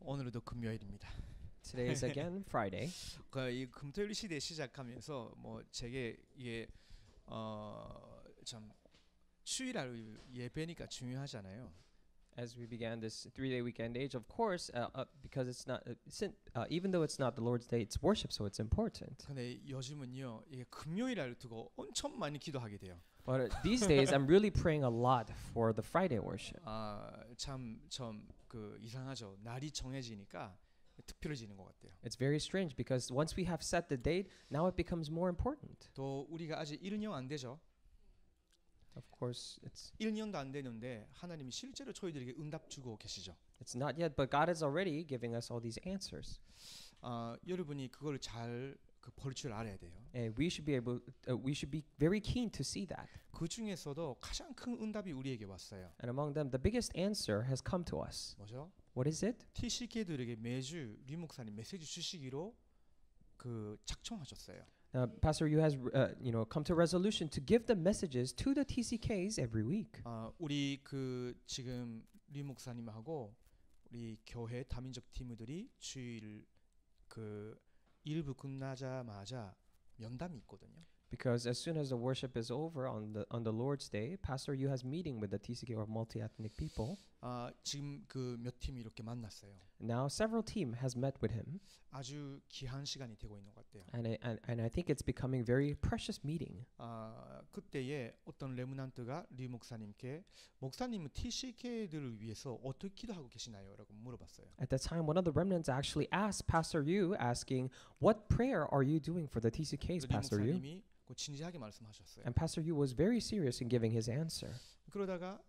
오늘도 금요일입니다. Today is again Friday. 이 금토일 시대 시작하면서 뭐 제게 이게 참 주일날 예배니까 중요하잖아요. As we began this 3-day weekend age, of course, because it's not, even though it's not the Lord's Day, it's worship, so it's important. 근데 요즘은요, 이게 금요일날 두고 엄청 많이 기도하게 돼요. But these days, I'm really praying a lot for the Friday worship. 그 이상하죠. 날이 정해지니까 특별해지는 것 같아요. It's very strange because once we have set the date, now it becomes more important. 또 우리가 아직 1년 안 되죠. Of course, it's 1년도 안 되는데 하나님이 실제로 저희들에게 응답 주고 계시죠. it's not yet, but God is already giving us all these answers. 여러분이 그걸 잘 볼 줄 알아야 돼요. And we should be very keen to see that. 그 중에서도 가장 큰 응답이 우리에게 왔어요. And among them, the biggest answer has come to us. 뭐죠? What is it? TCK들에게 매주 류 목사님 메시지 주시기로 작정하셨어요. Pastor Yu has, come to a resolution to give the messages to the TCKs every week. 우리 지금 류 목사님하고 우리 교회 다민족 팀들이 주일 일부 끝나자마자 면담이 있거든요. Because as soon as the worship is over on the Lord's Day, Pastor Yu has meeting with the TCK or multi-ethnic people. 지금 몇 팀이 이렇게 만났어요. Now several team has met with him. 아주 귀한 시간이 되고 있는 것 같아요. And I think it's becoming very precious meeting. 그때에 어떤 레므난트가 류 목사님께 목사님은 TCK들을 위해서 어떻게 기도하고 계시나요?라고 물어봤어요. At that time, one of the remnants actually asked Pastor Yu, asking, "What prayer are you doing for the TCKs, Pastor Yu?" 목사님이 진지하게 말씀하셨어요. And Pastor Yu was very serious in giving his answer. 그러다가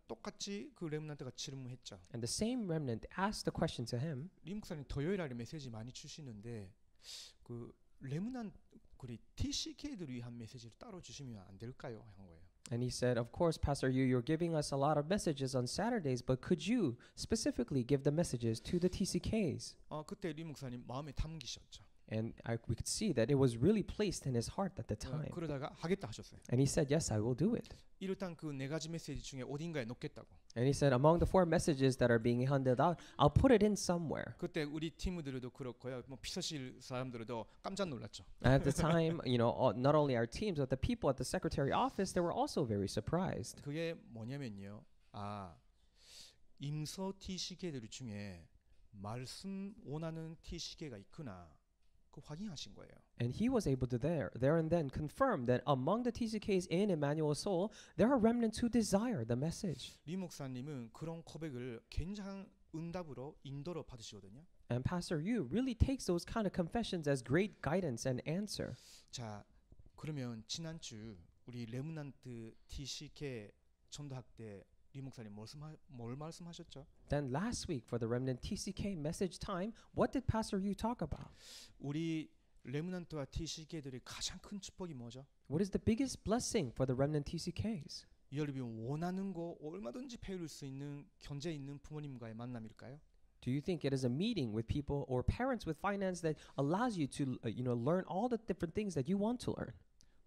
똑같이 그 레므난트가 질문했죠. And the same remnant asked the question to him. 리 목사님 토요일 날에 메시지 많이 주시는데 레므난트 우리 TCK들을 위한 메시지를 따로 주시면 안 될까요? 한 거예요. And he said, "Of course, Pastor Yu, you're giving us a lot of messages on Saturdays, but could you specifically give the messages to the TCKs?" 그때 리 목사님 마음에 담기셨죠. And we could see that it was really placed in his heart at the time. 그러다가 하겠다 하셨어요. And he said, "Yes, I will do it." 일단 그 네 가지 메시지 중에 어딘가에 놓겠다고. And he said, "Among the 4 messages that are being handed out, I'll put it in somewhere." 그때 우리 팀들도 그렇고요. 뭐 비서실 사람들도 깜짝 놀랐죠. At the time, not only our teams, but the people at the secretary office, they were also very surprised. 그게 뭐냐면요. 임서 TCK들 중에 말씀 원하는 TCK가 있구나. 확인하신 거예요. And he was able to there and then confirm that among the TCKs in Emmanuel Soul, there are remnants who desire the message. 리 목사님은 그런 고백을 굉장한 응답으로 인도로 받으시거든요. And Pastor Yu really takes those kind of confessions as great guidance and answer. 자, 그러면 지난주 우리 레므난트 TCK 전도학 때 리 목사님 뭘 말씀하셨죠? Then last week for the remnant TCK message time, what did Pastor Yu talk about? 우리 레므난트와 TCK들의 가장 큰 축복이 뭐죠? What is the biggest blessing for the remnant TCKs? 여러분이 원하는 거 얼마든지 배울 수 있는 견제 있는 부모님과의 만남일까요? Do you think it is a meeting with people or parents with finance that allows you to learn all the different things that you want to learn?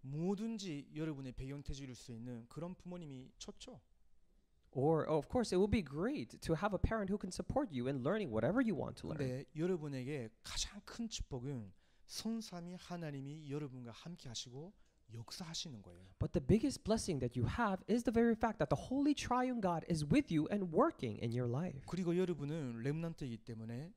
뭐든지 여러분의 배경태 줄 수 있는 그런 부모님이 좋죠. Or of course, it would be great to have a parent who can support you in learning whatever you want to learn. 근데 여러분에게 가장 큰 축복은 성삼위 하나님이 여러분과 함께 하시고 역사하시는 거예요. But the biggest blessing that you have is the very fact that the Holy Triune God is with you and working in your life. 그리고 여러분은 렘넌트이기 때문에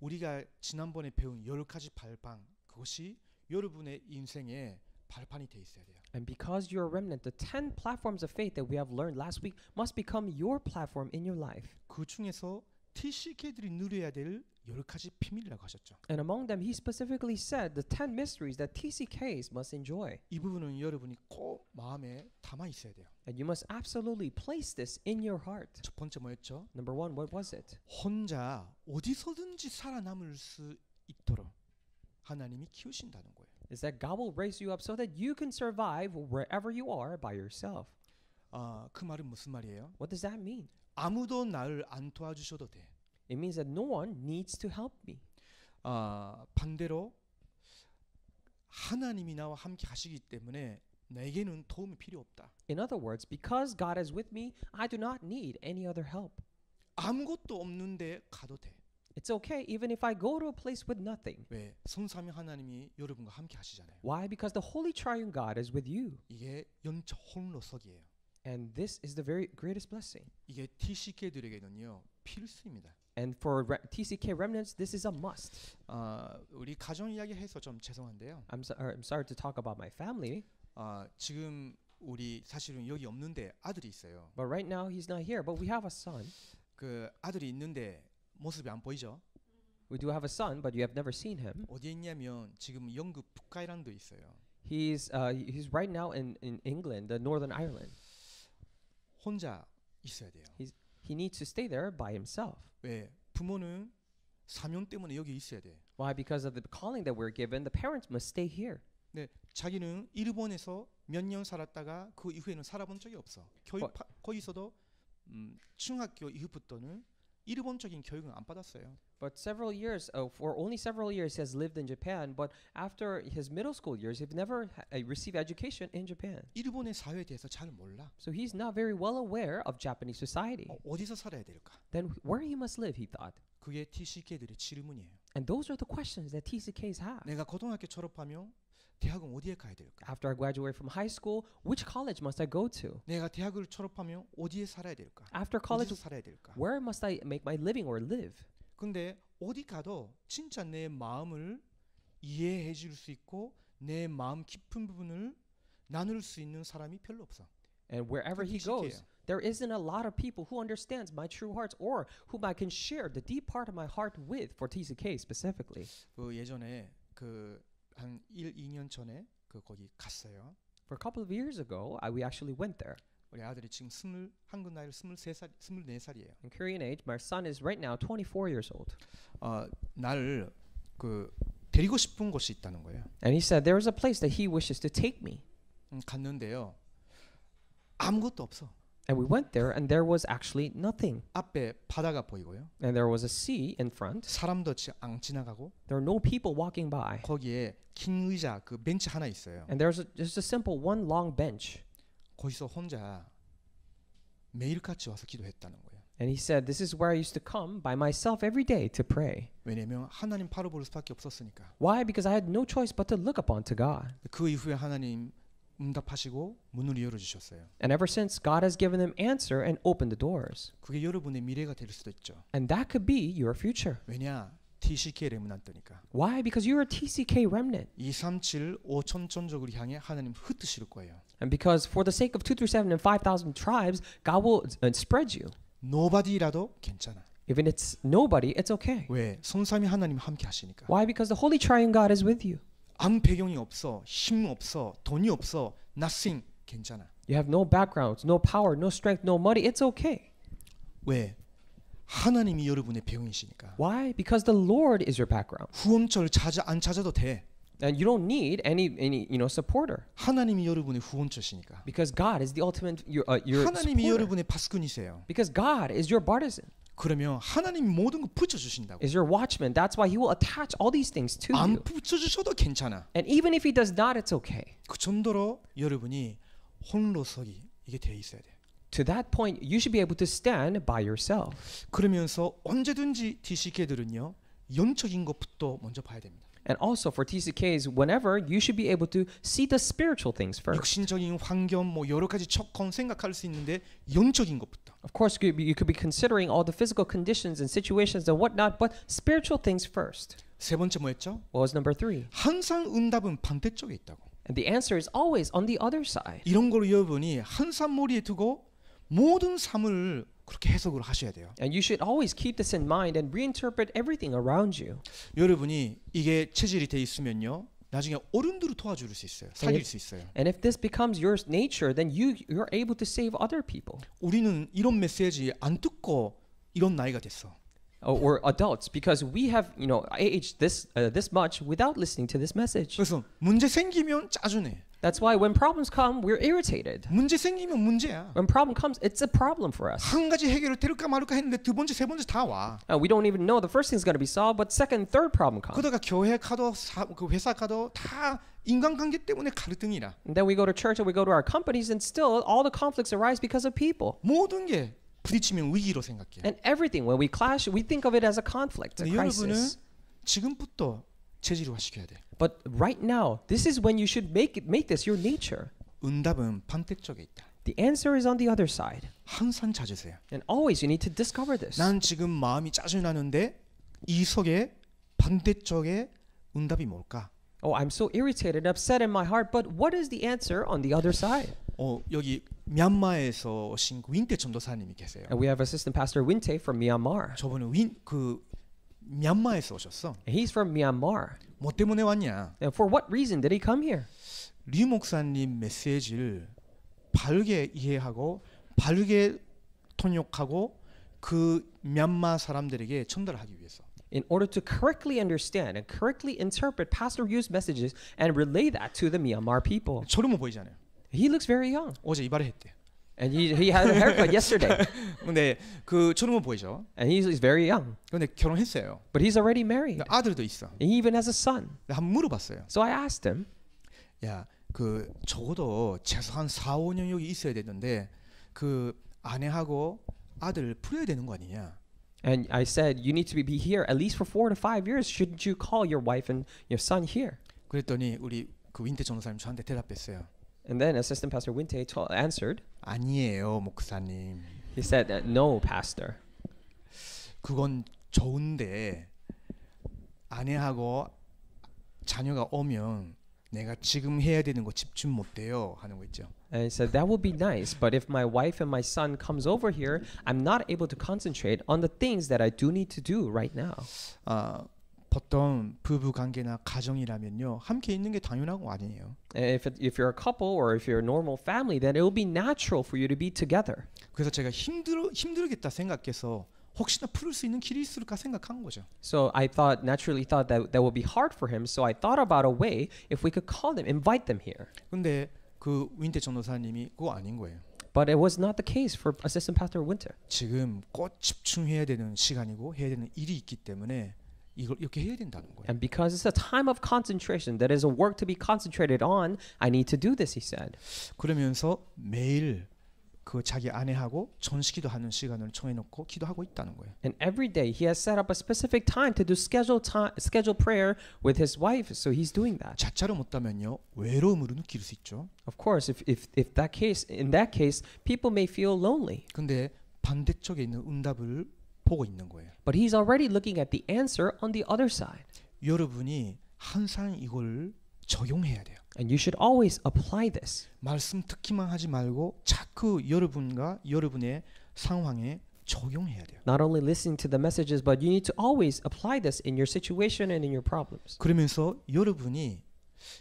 우리가 지난번에 배운 10가지 발판 그것이 여러분의 인생에 발판이 돼 있어야 돼요. And because you're a remnant, the 10 platforms of faith that we have learned last week must become your platform in your life. 그 중에서 TCK들이 누려야 될 10가지 비밀이라고 하셨죠. And among them, he specifically said the 10 mysteries that TCKs must enjoy. 이 부분은 여러분이 꼭 마음에 담아 있어야 돼요. And you must absolutely place this in your heart. 첫 번째 뭐였죠? Number 1, what was it? 혼자 어디서든지 살아남을 수 있도록 하나님이 키우신다는 거예요. Is that God will raise you up so that you can survive wherever you are by yourself. 그 말은 무슨 말이에요? What does that mean? 아무도 나를 안 도와주셔도 돼. It means that no one needs to help me. 반대로 하나님이 나와 함께 하시기 때문에 내게는 도움이 필요 없다. In other words, because God is with me, I do not need any other help. 아무것도 없는데 가도 돼. It's okay even if I go to a place with nothing. 왜? 성삼위 하나님이 여러분과 함께 하시잖아요. Why? Because the Holy Triune God is with you. 이게 영적 홀로서기예요. And this is the very greatest blessing. 이게 TCK들에게는요 필수입니다. And for TCK remnants, this is a must. 우리 가정 이야기해서 좀 죄송한데요. I'm sorry to talk about my family, 지금 우리 사실은 여기 없는데 아들이 있어요. but right now he's not here. But we have a son. 그 아들이 있는데 모습이 안 보이죠? We do have a son, but you have never seen him. 어디에 있냐면 지금 영국 북아일랜드 있어요. He's right now in England, Northern Ireland. 혼자 있어야 돼요. He needs to stay there by himself. 왜? 부모는 사명 때문에 여기 있어야 돼. Why? Because of the calling that we're given, the parents must stay here. 네, 자기는 일본에서 몇 년 살았다가 그 이후에는 살아본 적이 없어. 거기서도 중학교 이후부터는 일본적인 교육은 안 받았어요. But for only several years, he has lived in Japan. But after his middle school years, he's never received education in Japan. 일본의 사회에 대해서 잘 몰라. So he's not very well aware of Japanese society. 어디서 살아야 될까? Then where he must live, he thought. 그게 TCK들의 질문이에요. And those are the questions that TCKs have. 내가 고등학교 졸업하면 대학은 어디에 가야 될까? After I graduate from high school, which college must I go to? 내가 대학을 졸업하면 어디에 살아야 될까? After college, 어디서 살아야 될까? where must I make my living or live? 근데 어디 가도 진짜 내 마음을 이해해 줄 수 있고 내 마음 깊은 부분을 나눌 수 있는 사람이 별로 없어. And wherever he goes, there isn't a lot of people who understands my true hearts or whom I can share the deep part of my heart with for TCK specifically. 그 예전에 한 2년 전에 거기 갔어요. For a couple of years ago, we actually went there. 우리 아들이 지금 한국 나이로 24살이에요. In Korean age, my son is right now 24 years old. 나를 데리고 싶은 곳이 있다는 거예요. And he said there is a place that he wishes to take me. 갔는데요. 아무것도 없어. And we went there and there was actually nothing. 앞에 바다가 보이고요. And there was a sea in front. 사람도 안 지나가고. There were no people walking by. 거기에 긴 의자 벤치 하나 있어요. And there's just a simple one long bench. 거기서 혼자 매일같이 와서 기도했다는 거예요. And he said, this is where I used to come by myself every day to pray. 왜냐면 하나님 바로 볼 수밖에 없었으니까. Why? Because I had no choice but to look upon to God. 그 이후에 하나님 응답하시고 문을 열어주셨어요. And ever since, God has given them answer and opened the doors. 그게 여러분의 미래가 될 수도 있죠. And that could be your future. 왜냐? TCK 레므넌트니까. Why? Because you're a TCK remnant. 237 5천 전족을 향해 하나님 흩으실 거예요. And because for the sake of 2 through 7 and 5,000 tribes, God will spread you. nobody라도 괜찮아. Even it's nobody, it's okay. 왜? 성삼위 하나님 함께 하시니까. Why? Because the Holy Triune God is with you. 아무 배경이 없어, 힘 없어, 돈이 없어, nothing 괜찮아. You have no background, no power, no strength, no money. It's okay. 왜? 하나님이 여러분의 배경이시니까. Why? Because the Lord is your background. 후원처를 안 찾아도 돼. And you don't need any supporter. 하나님이 여러분의 후원처시니까. Because God is the ultimate your 하나님이 supporter. 여러분의 파수꾼이세요. Because God is your partisan. 그러면 하나님이 모든 거 붙여주신다고. Is your watchman. That's why He will attach all these things to 안 you. 붙여주셔도 괜찮아. And even if He does not, it's okay. 그 정도로 여러분이 홀로서기 이게 돼 있어야 돼. To that point, you should be able to stand by yourself. 그러면서 언제든지 TCK들은요 영적인 것부터 먼저 봐야 됩니다. And also for TCKs, whenever you should be able to see the spiritual things first. 육신적인 환경 뭐 여러 가지 조건 생각할 수 있는데 영적인 것부터. Of course, you could be considering all the physical conditions and situations and whatnot, but spiritual things first. 세 번째 뭐였죠? What was number 3? 항상 응답은 반대쪽에 있다고. And the answer is always on the other side. 이런 걸 여러분이 한산 머리에 두고 모든 삶을 그렇게 해석을 하셔야 돼요. And you should always keep this in mind and reinterpret everything around you. 여러분이 이게 체질이 돼 있으면요. 나중에 어른들을 도와줄 수 있어요. 살릴 수 있어요. And if this becomes your nature, then you're able to save other people. 우리는 이런 메시지 안 듣고 이런 나이가 됐어. Or adults, because we have, aged this much without listening to this message. 그래서 문제 생기면 짜증내. That's why when problems come, we're irritated. 문제 생기면 문제야. When problem comes, it's a problem for us. 한 가지 해결을 될까 말까 했는데 두 번째, 세 번째 다 와. We don't even know the first thing's going to be solved, but second, third problem comes. 그러다가 교회 가도 그 회사 가도 다 인간관계 때문에 갈등이라. And then we go to church and we go to our companies, and still all the conflicts arise because of people. 모든 게 부딪히면 위기로 생각해요. And everything, when we clash, we think of it as a conflict, a 근데 여러분은 crisis. 지금부터 체질화시켜야 돼. But right now, this is when you should make this your nature. 응답은 반대쪽에 있다. The answer is on the other side. 항상 찾으세요. And always you need to discover this. 난 지금 마음이 짜증나는데 이 속에 반대쪽에 응답이 뭘까? Oh, I'm so irritated, upset in my heart, but what is the answer on the other side? 여기 미얀마에서 오신 윈테 전도사님이 계세요. And we have Assistant Pastor Winte from Myanmar. 저번에 미얀마에서 오셨어. And he's from Myanmar. 뭐 때문에 왔냐? And for what reason did he come here? 리 목사님 메시지를 바르게 이해하고 바르게 통역하고 그 미얀마 사람들에게 전달하기 위해서. In order to correctly understand and correctly interpret Pastor Yu's messages and relay that to the Myanmar people. 젊어 보이잖아요. He looks very young. 어제 이발을 했대. And he had a haircut yesterday. 근데 그 젊어 보이죠. And he's very young. 근데 결혼했어요. But he's already married. 아들도 있어. And he even has a son. 한번 물어봤어요. So I asked him, 야, 그 적어도 최소한 4, 5년 여기 있어야 되는데 그 아내하고 아들 풀어야 되는 거 아니냐? and I said, you need to be here at least for 4 to 5 years. Shouldn't you call your wife and your son here? 그랬더니 우리 그 윈테 전도사님 저한테 대답했어요. And then Assistant Pastor Winte answered. 아니에요, 목사님. He said, no, Pastor. 그건 좋은데 아내하고 자녀가 오면 내가 지금 해야 되는 거 집중 못 돼요 하는 거 있죠. And he said, that would be nice, but if my wife and my son comes over here, I'm not able to concentrate on the things that I do need to do right now. 보통 부부 관계나 가정이라면요 함께 있는 게 당연한 거 아니에요. And if you're a couple or if you're a normal family, then it will be natural for you to be together. 그래서 제가 힘들겠다 생각해서 혹시나 풀을 수 있는 길이 있을까 생각한 거죠. So I naturally thought that would be hard for him. So I thought about a way if we could call them, invite them here. 근데 그 윈테 전도사님이 그거 아닌 거예요. But it was not the case for Assistant Pastor Winte. 지금 꼭 집중해야 되는 시간이고 해야 되는 일이 있기 때문에 이걸 이렇게 해야 된다는 거예요. And because it's a time of concentration, that is a work to be concentrated on, I need to do this, he said. 그러면서 매일 그 자기 아내하고 전시기도 하는 시간을 정해놓고 기도하고 있다는 거예요. And every day he has set up a specific time to do scheduled prayer with his wife. So he's doing that. 자차를 못하면요 외로움으로 느낄 수 있죠. Of course, in that case, people may feel lonely. 근데 반대쪽에 있는 응답을 보고 있는 거예요. But he's already looking at the answer on the other side. 여러분이 항상 이걸 적용해야 돼요. And you should always apply this. 말씀 듣기만 하지 말고 자꾸 여러분과 여러분의 상황에 적용해야 돼요. Not only listening to the messages, but you need to always apply this in your situation and in your problems. 그러면서 여러분이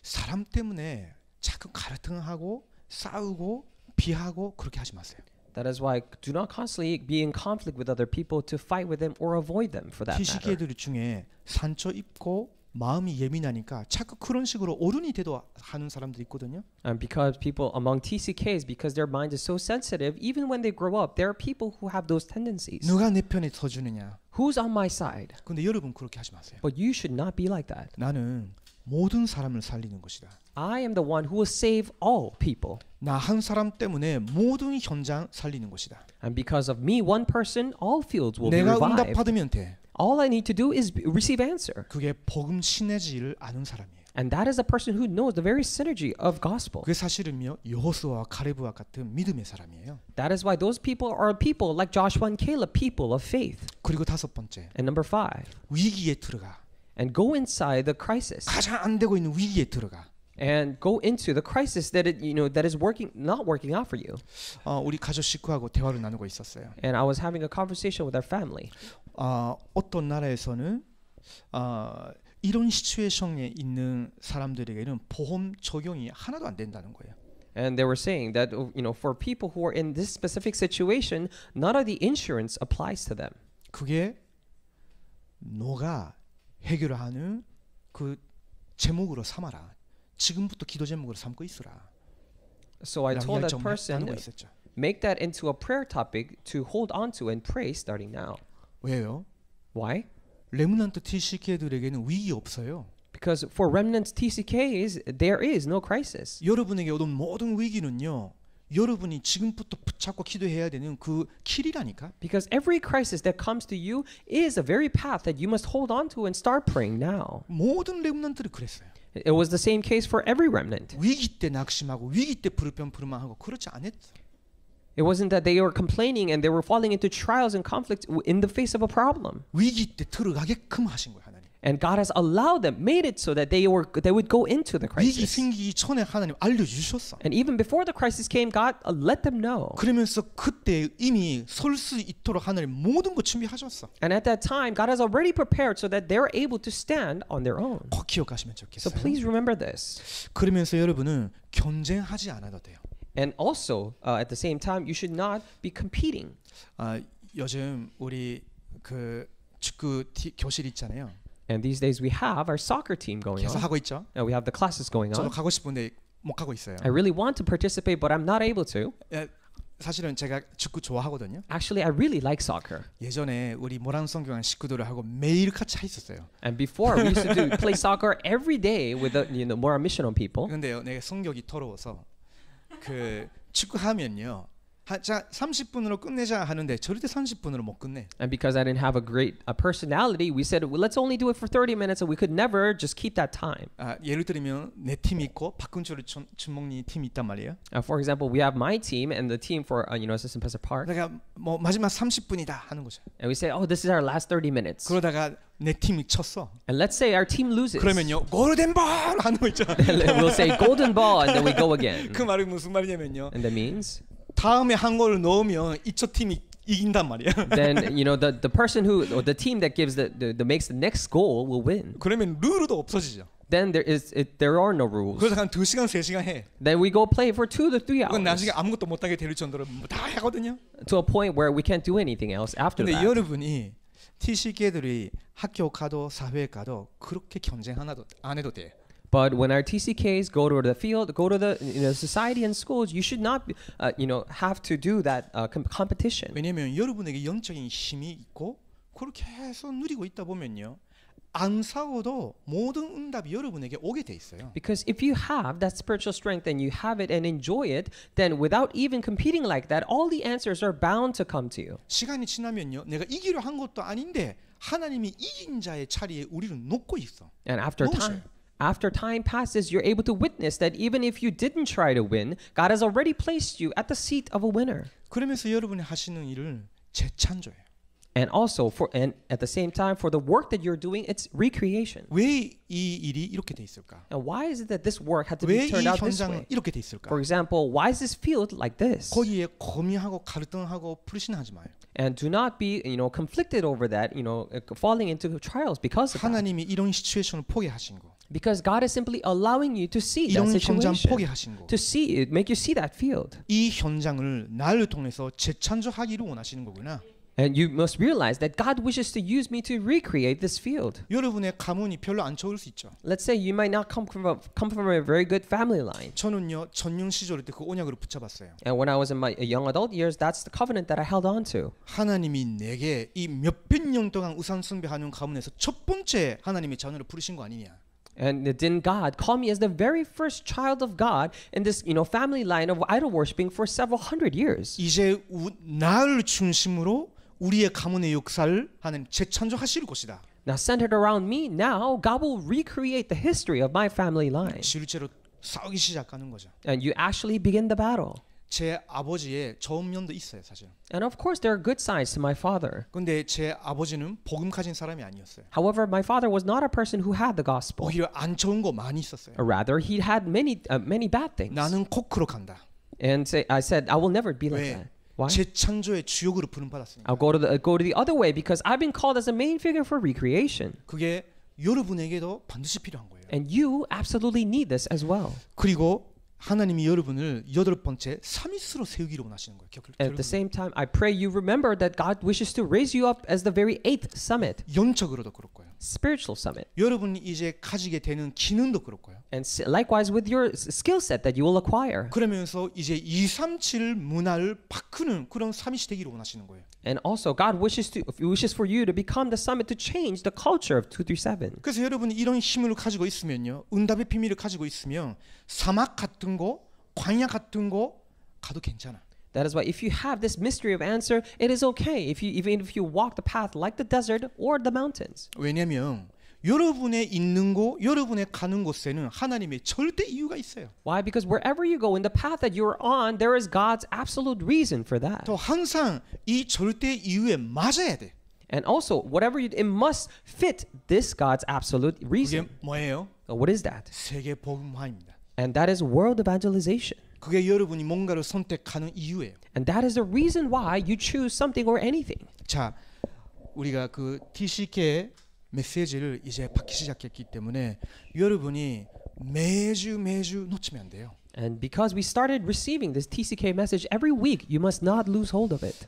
사람 때문에 자꾸 갈등하고 싸우고 비하고 그렇게 하지 마세요. That is why do not constantly be in conflict with other people to fight with them or avoid them for that matter. TCK들 중에 상처 입고 마음이 예민하니까 자꾸 그런 식으로 어른이 돼도 하는 사람들이 있거든요. And because people among TCKs, because their mind is so sensitive, even when they grow up, there are people who have those tendencies. 누가 내 편에 서주느냐. Who's on my side? 근데 여러분 그렇게 하지 마세요. But you should not be like that. 나는 모든 사람을 살리는 것이다. I am the one who will save all people. 나 한 사람 때문에 모든 현장 살리는 것이다. And because of me, one person, all fields will be 내가 revived. 응답 받으면 돼. All I need to do is receive answer. 그게 복음 시너지를 아는 사람이에요. And that is a person who knows the very synergy of gospel. 그게 사실은요 여호수아와 가레브와 같은 믿음의 사람이에요. That is why those people are people like Joshua and Caleb, people of faith. 그리고 다섯 번째 And number 5, 위기에 들어가. and go inside the crisis. 가장 안 되고 있는 위기에 들어가. And go into the crisis that that is not working out for you. 우리 가족 식구하고 대화를 나누고 있었어요. And I was having a conversation with our family. 어떤 나라에서는 이런 시츄에이션에 있는 사람들에게는 보험 적용이 하나도 안 된다는 거예요. And they were saying that for people who are in this specific situation, none of the insurance applies to them. 그게 너가 해결하는 그 제목으로 삼아라. 지금부터 기도 제목으로 삼고 있으라. So I told that person, 나누고 있었죠. make that into a prayer topic to hold on to and pray starting now. 왜요? Why? 레므넌트 TCK들에게는 위기 없어요. Because for remnant TCKs, there is no crisis. 여러분에게 오는 모든 위기는요. 여러분이 지금부터 붙잡고 기도해야 되는 그 길이라니까. Because every crisis that comes to you is a very path that you must hold on to and start praying now. 모든 렘넌트들이 그랬어요. It was the same case for every remnant. 위기 때 낙심하고 위기 때 불평불만하고 그렇지 않았어. It wasn't that they were complaining and they were falling into trials and conflicts in the face of a problem. 위기 때 들어가게끔 하신 거예요, 하나님. And God has allowed them, made it so that they would go into the 위기 crisis. 생기기 전에 하나님 알려주셨어. And even before the crisis came, God let them know. 그러면서 그때 이미 설 수 있도록 하나님 모든 거 준비하셨어. And at that time, God has already prepared so that they're able to stand on their own. 꼭 기억하시면 So 좋겠어요. please remember this. 그러면서 여러분은 경쟁하지 않아도 돼요. And also, at the same time, you should not be competing. 요즘 우리 그 축구 교실 있잖아요. And these days we have our soccer team going 계속 on. 하고 있죠. And we have the classes going 저도 on. 가고 싶은데 못 가고 있어요. I really want to participate, but I'm not able to. 사실은 제가 축구 좋아하거든요. Actually, I really like soccer. 예전에 우리 모란성교회 식구들하고 매일 같이 했었어요. And before, we used to play soccer every day with the more missional people. 근데요, 내가 성격이 더러워서 그 축구하면요. 자 30분으로 끝내자 하는데 절대 30분으로 못 끝내. And because I didn't have a great personality, we said, well, let's only do it for 30 minutes, and we could never just keep that time. 예를 들면 내 팀이 있고 박근철 준목님 팀이 있단 말이에요. For example, we have my team and the team for Assistant Pastor Park. 내가 뭐 마지막 30분이다 하는 거죠. And we say, oh, this is our last 30 minutes. 그러다가 내 팀이 쳤어. And let's say our team loses. 그러면요 골든볼 하는 거 있죠. We'll say golden ball, and then we go again. 그 말이 무슨 말이냐면요. And that means 다음에 한 골을 넣으면 이쪽 팀이 이긴단 말이야. then the person who or the team that gives the makes the next goal will win. 그러면 룰도 없어지죠. Then there are no rules. 그래서 한 2시간 3시간 해. Then we go play for 2 to 3 그건 hours. 나중에 아무것도 못하게 될 정도로 다 하거든요. To a point where we can't do anything else after 근데 that. 여러분이 TCK들이 학교 가도 사회에 가도 그렇게 경쟁 하나도 안 해도 돼. But when our TCKs go to the field, go to the society and schools, you should not have to do that competition. 왜냐면 여러분에게 영적인 힘이 있고 그렇게 해서 누리고 있다 보면요. 안 싸워도 모든 응답이 여러분에게 오게 돼 있어요. Because if you have that spiritual strength and you have it and enjoy it, then without even competing like that, all the answers are bound to come to you. 시간이 지나면요. 내가 이기려 한 것도 아닌데 하나님이 이긴 자의 자리에 우리를 놓고 있어. And after time passes, you're able to witness that even if you didn't try to win, God has already placed you at the seat of a winner. 그러면서 여러분이 하시는 일을 재창조해요. And also and at the same time for the work that you're doing, it's recreation. 왜 이 일이 이렇게 돼 있을까? And why is it that this work had to 왜 be 이 turned out this 현장은 way? 이렇게 돼 있을까? For example, why is this field like this? 거기에 고민하고 갈등하고 불신하지 마요. And do not be, conflicted over that, falling into trials because of that. 하나님이 이런 시츄에이션을 포기하신 거. Because God is simply allowing you to see that 이런 현장 situation, 포기하신 거. to see it, make you see that field. 이 현장을 나를 통해서 재창조하기를 원하시는 거구나. And you must realize that God wishes to use me to recreate this field. 여러분의 가문이 별로 안 좋을 수 있죠. Let's say you might not come from a very good family line. 저는요 전령 시절 때 그 언약으로 붙잡았어요. And when I was in my young adult years, that's the covenant that I held on to. 하나님이 내게 이 몇백 년 동안 우상 숭배하는 가문에서 첫 번째 하나님의 자녀를 부르신 거 아니냐? And didn't God call me as the very first child of God in this, family line of idol worshiping for several hundred years? 이제 나를 중심으로 우리의 가문의 역사를 하나님 재창조하실 것이다. Now centered around me, now God will recreate the history of my family line. 실제로 싸우기 시작하는 거죠. And you actually begin the battle. 제 아버지의 좋은 면도 있어요, 사실. And of course, there are good sides to my father. 근데 제 아버지는 복음 가진 사람이 아니었어요. However, my father was not a person who had the gospel. 오히려 안 좋은 거 많이 있었어요. Rather, he had many bad things. 나는 코크로 간다. And I said, I will never be like 왜? that. Why? 재창조의 주역으로 부름받았으니까. I'll go to the other way because I've been called as a main figure for recreation. 그게 여러분에게도 반드시 필요한 거예요. And you absolutely need this as well. 그리고 하나님이 여러분을 여덟 번째 삼위스로 세우기를 원하시는 거예요. At the same time, I pray you remember that God wishes to raise you up as the very 8th summit, 영적으로도 그럴 거예요. spiritual summit. 여러분이 이제 가지게 되는 기능도 그럴 거예요. And likewise with your skill set that you will acquire. 그러면서 이제 237 문화를 바꾸는 그런 삼위시 되기를 원하시는 거예요. And also God wishes for you to become the summit to change the culture of 237. 그래서 여러분이 이런 힘을 가지고 있으면요. 응답의 비밀을 가지고 있으면 사막 같은 거, 광야 같은 거 가도 괜찮아. That is why if you have this mystery of answer, it is okay. Even if you walk the path like the desert or the mountains. 왜냐하면 여러분의 있는 곳, 여러분의 가는 곳에는 하나님의 절대 이유가 있어요. Why? Because wherever you go in the path that you are on, there is God's absolute reason for that. 또 항상 이 절대 이유에 맞아야 돼. And also, whatever you, it must fit this God's absolute 그게 reason. 뭐예요? What is that? 세계 복음화입니다. And that is world evangelization. 그게 여러분이 뭔가를 선택하는 이유예요. And that is the reason why you choose something or anything. 자, 우리가 그 TCK 메시지를 이제 받기 시작했기 때문에 여러분이 매주 놓치면 안 돼요. And because we started receiving this TCK message every week, you must not lose hold of it.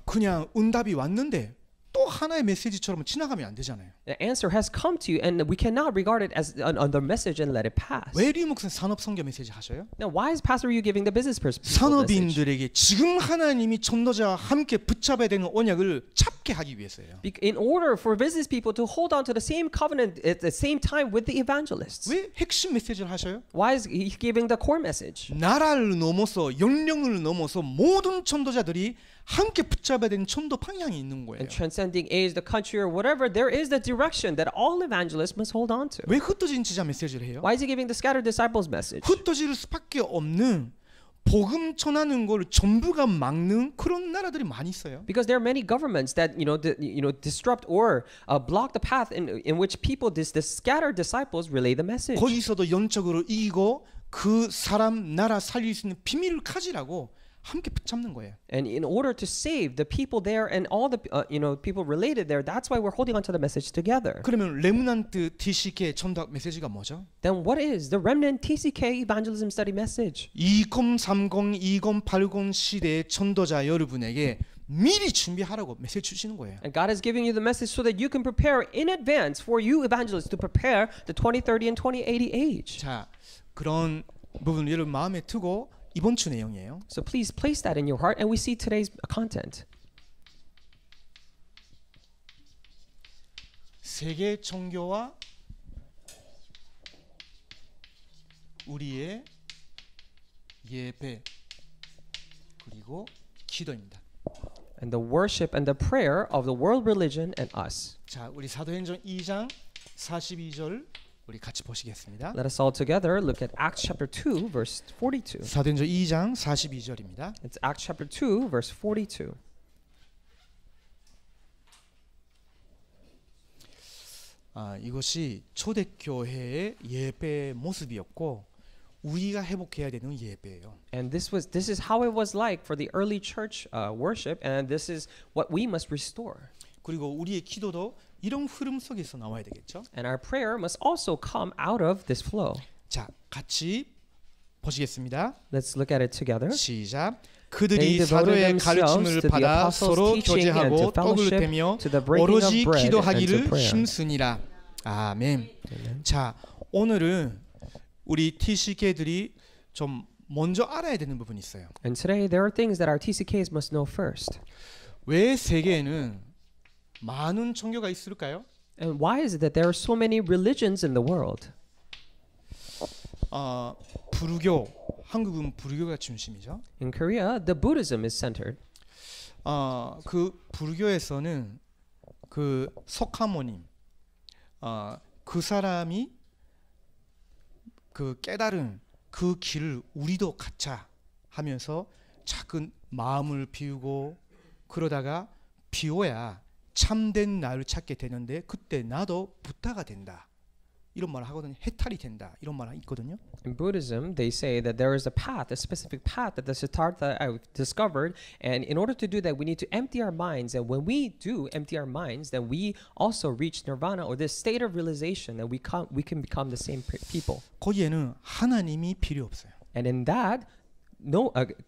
그냥 응답이 왔는데 또 하나의 메시지처럼 지나가면 안 되잖아요. The answer has come to you, and we cannot regard it as another message and let it pass. 왜 리 목사님 산업 선교 메시지 하셔요? Now, why is Pastor Yu giving the business perspective message? 산업인들에게 지금 하나님이 전도자와 함께 붙잡아야 되는 언약을 잡게 하기 위해서예요. In order for business people to hold on to the same covenant at the same time with the evangelists. 왜 핵심 메시지를 하셔요? Why is he giving the core message? 나라를 넘어서 영령을 넘어서 모든 전도자들이 함께 붙잡아야 되는 전도 방향이 있는 거예요. And transcending age, the country, or whatever, there is the direction that all evangelists must hold on to. 왜 흩어진 지자 메시지를 해요? Why is he giving the scattered disciples message? 흩어질 수밖에 없는 복음 전하는 걸 전부가 막는 그런 나라들이 많이 있어요. Because there are many governments that disrupt or block the path in which people, the scattered disciples, relay the message. 거기서도 영적으로 이기고 그 사람 나라 살릴 수 있는 비밀을 가지라고 함께 붙잡는 거예요. And in order to save the people there and all the people related there, that's why we're holding on to the message together. 그러면 레므넌트 TCK 전도학 메시지가 뭐죠? Then what is the remnant TCK evangelism study message? 2030, 2080 시대의 전도자 여러분에게 미리 준비하라고 메시지 주시는 거예요. And God is giving you the message so that you can prepare in advance for you evangelists to prepare the 2030 and 2080 age. 자, 그런 부분을 여러분 마음에 두고 이번 주 내용이에요. So please place that in your heart, and we see today's content. 세계 종교와 우리의 예배 그리고 기도입니다. And the worship and the prayer of the world religion and us. 자, 우리 사도행전 2장 42절 우리 같이 보시겠습니다. Let us all together look at Acts chapter 2 verse 42. 사도행전 2장 42절입니다. It's Acts chapter 2 verse 42. 이것이 초대교회의 예배의 모습이었고 우리가 회복해야 되는 예배예요. And this is how it was like for the early church worship, and this is what we must restore. 그리고 우리의 기도도 이런 흐름 속에서 나와야 되겠죠. And our prayer must also come out of this flow. 자, 같이 보시겠습니다. Let's look at it together. 시작. 그들이 사도의 가르침을 받아 서로 교제하고 떡을 떼며 오로지 기도하기를 힘쓰니라. 아멘. 자, 오늘은 우리 TCK들이 좀 먼저 알아야 되는 부분이 있어요. And today there are things that our TCKs must know first. 왜 세계에는 많은 종교가 있을까요? And why is it that there are so many religions in the world? 불교, 한국은 불교가 중심이죠. In Korea, the Buddhism is centered. 그 불교에서는 그 석가모님, 그 사람이 그 깨달은 그 길을 우리도 갖자 하면서 작은 마음을 비우고 그러다가 비워야 참된 나를 찾게 되는데 그때 나도 부타가 된다. 이런 말을 하거든요. 해탈이 된다. 이런 말이 있거든요. In Buddhism, they say that there is a path, a specific path that the Siddhartha discovered, and in order to do that, we need to empty our minds. And when we do empty our minds, then we also reach nirvana, or this state of realization that we can become the same people. 거기에는 하나님이 필요 없어요. And in that,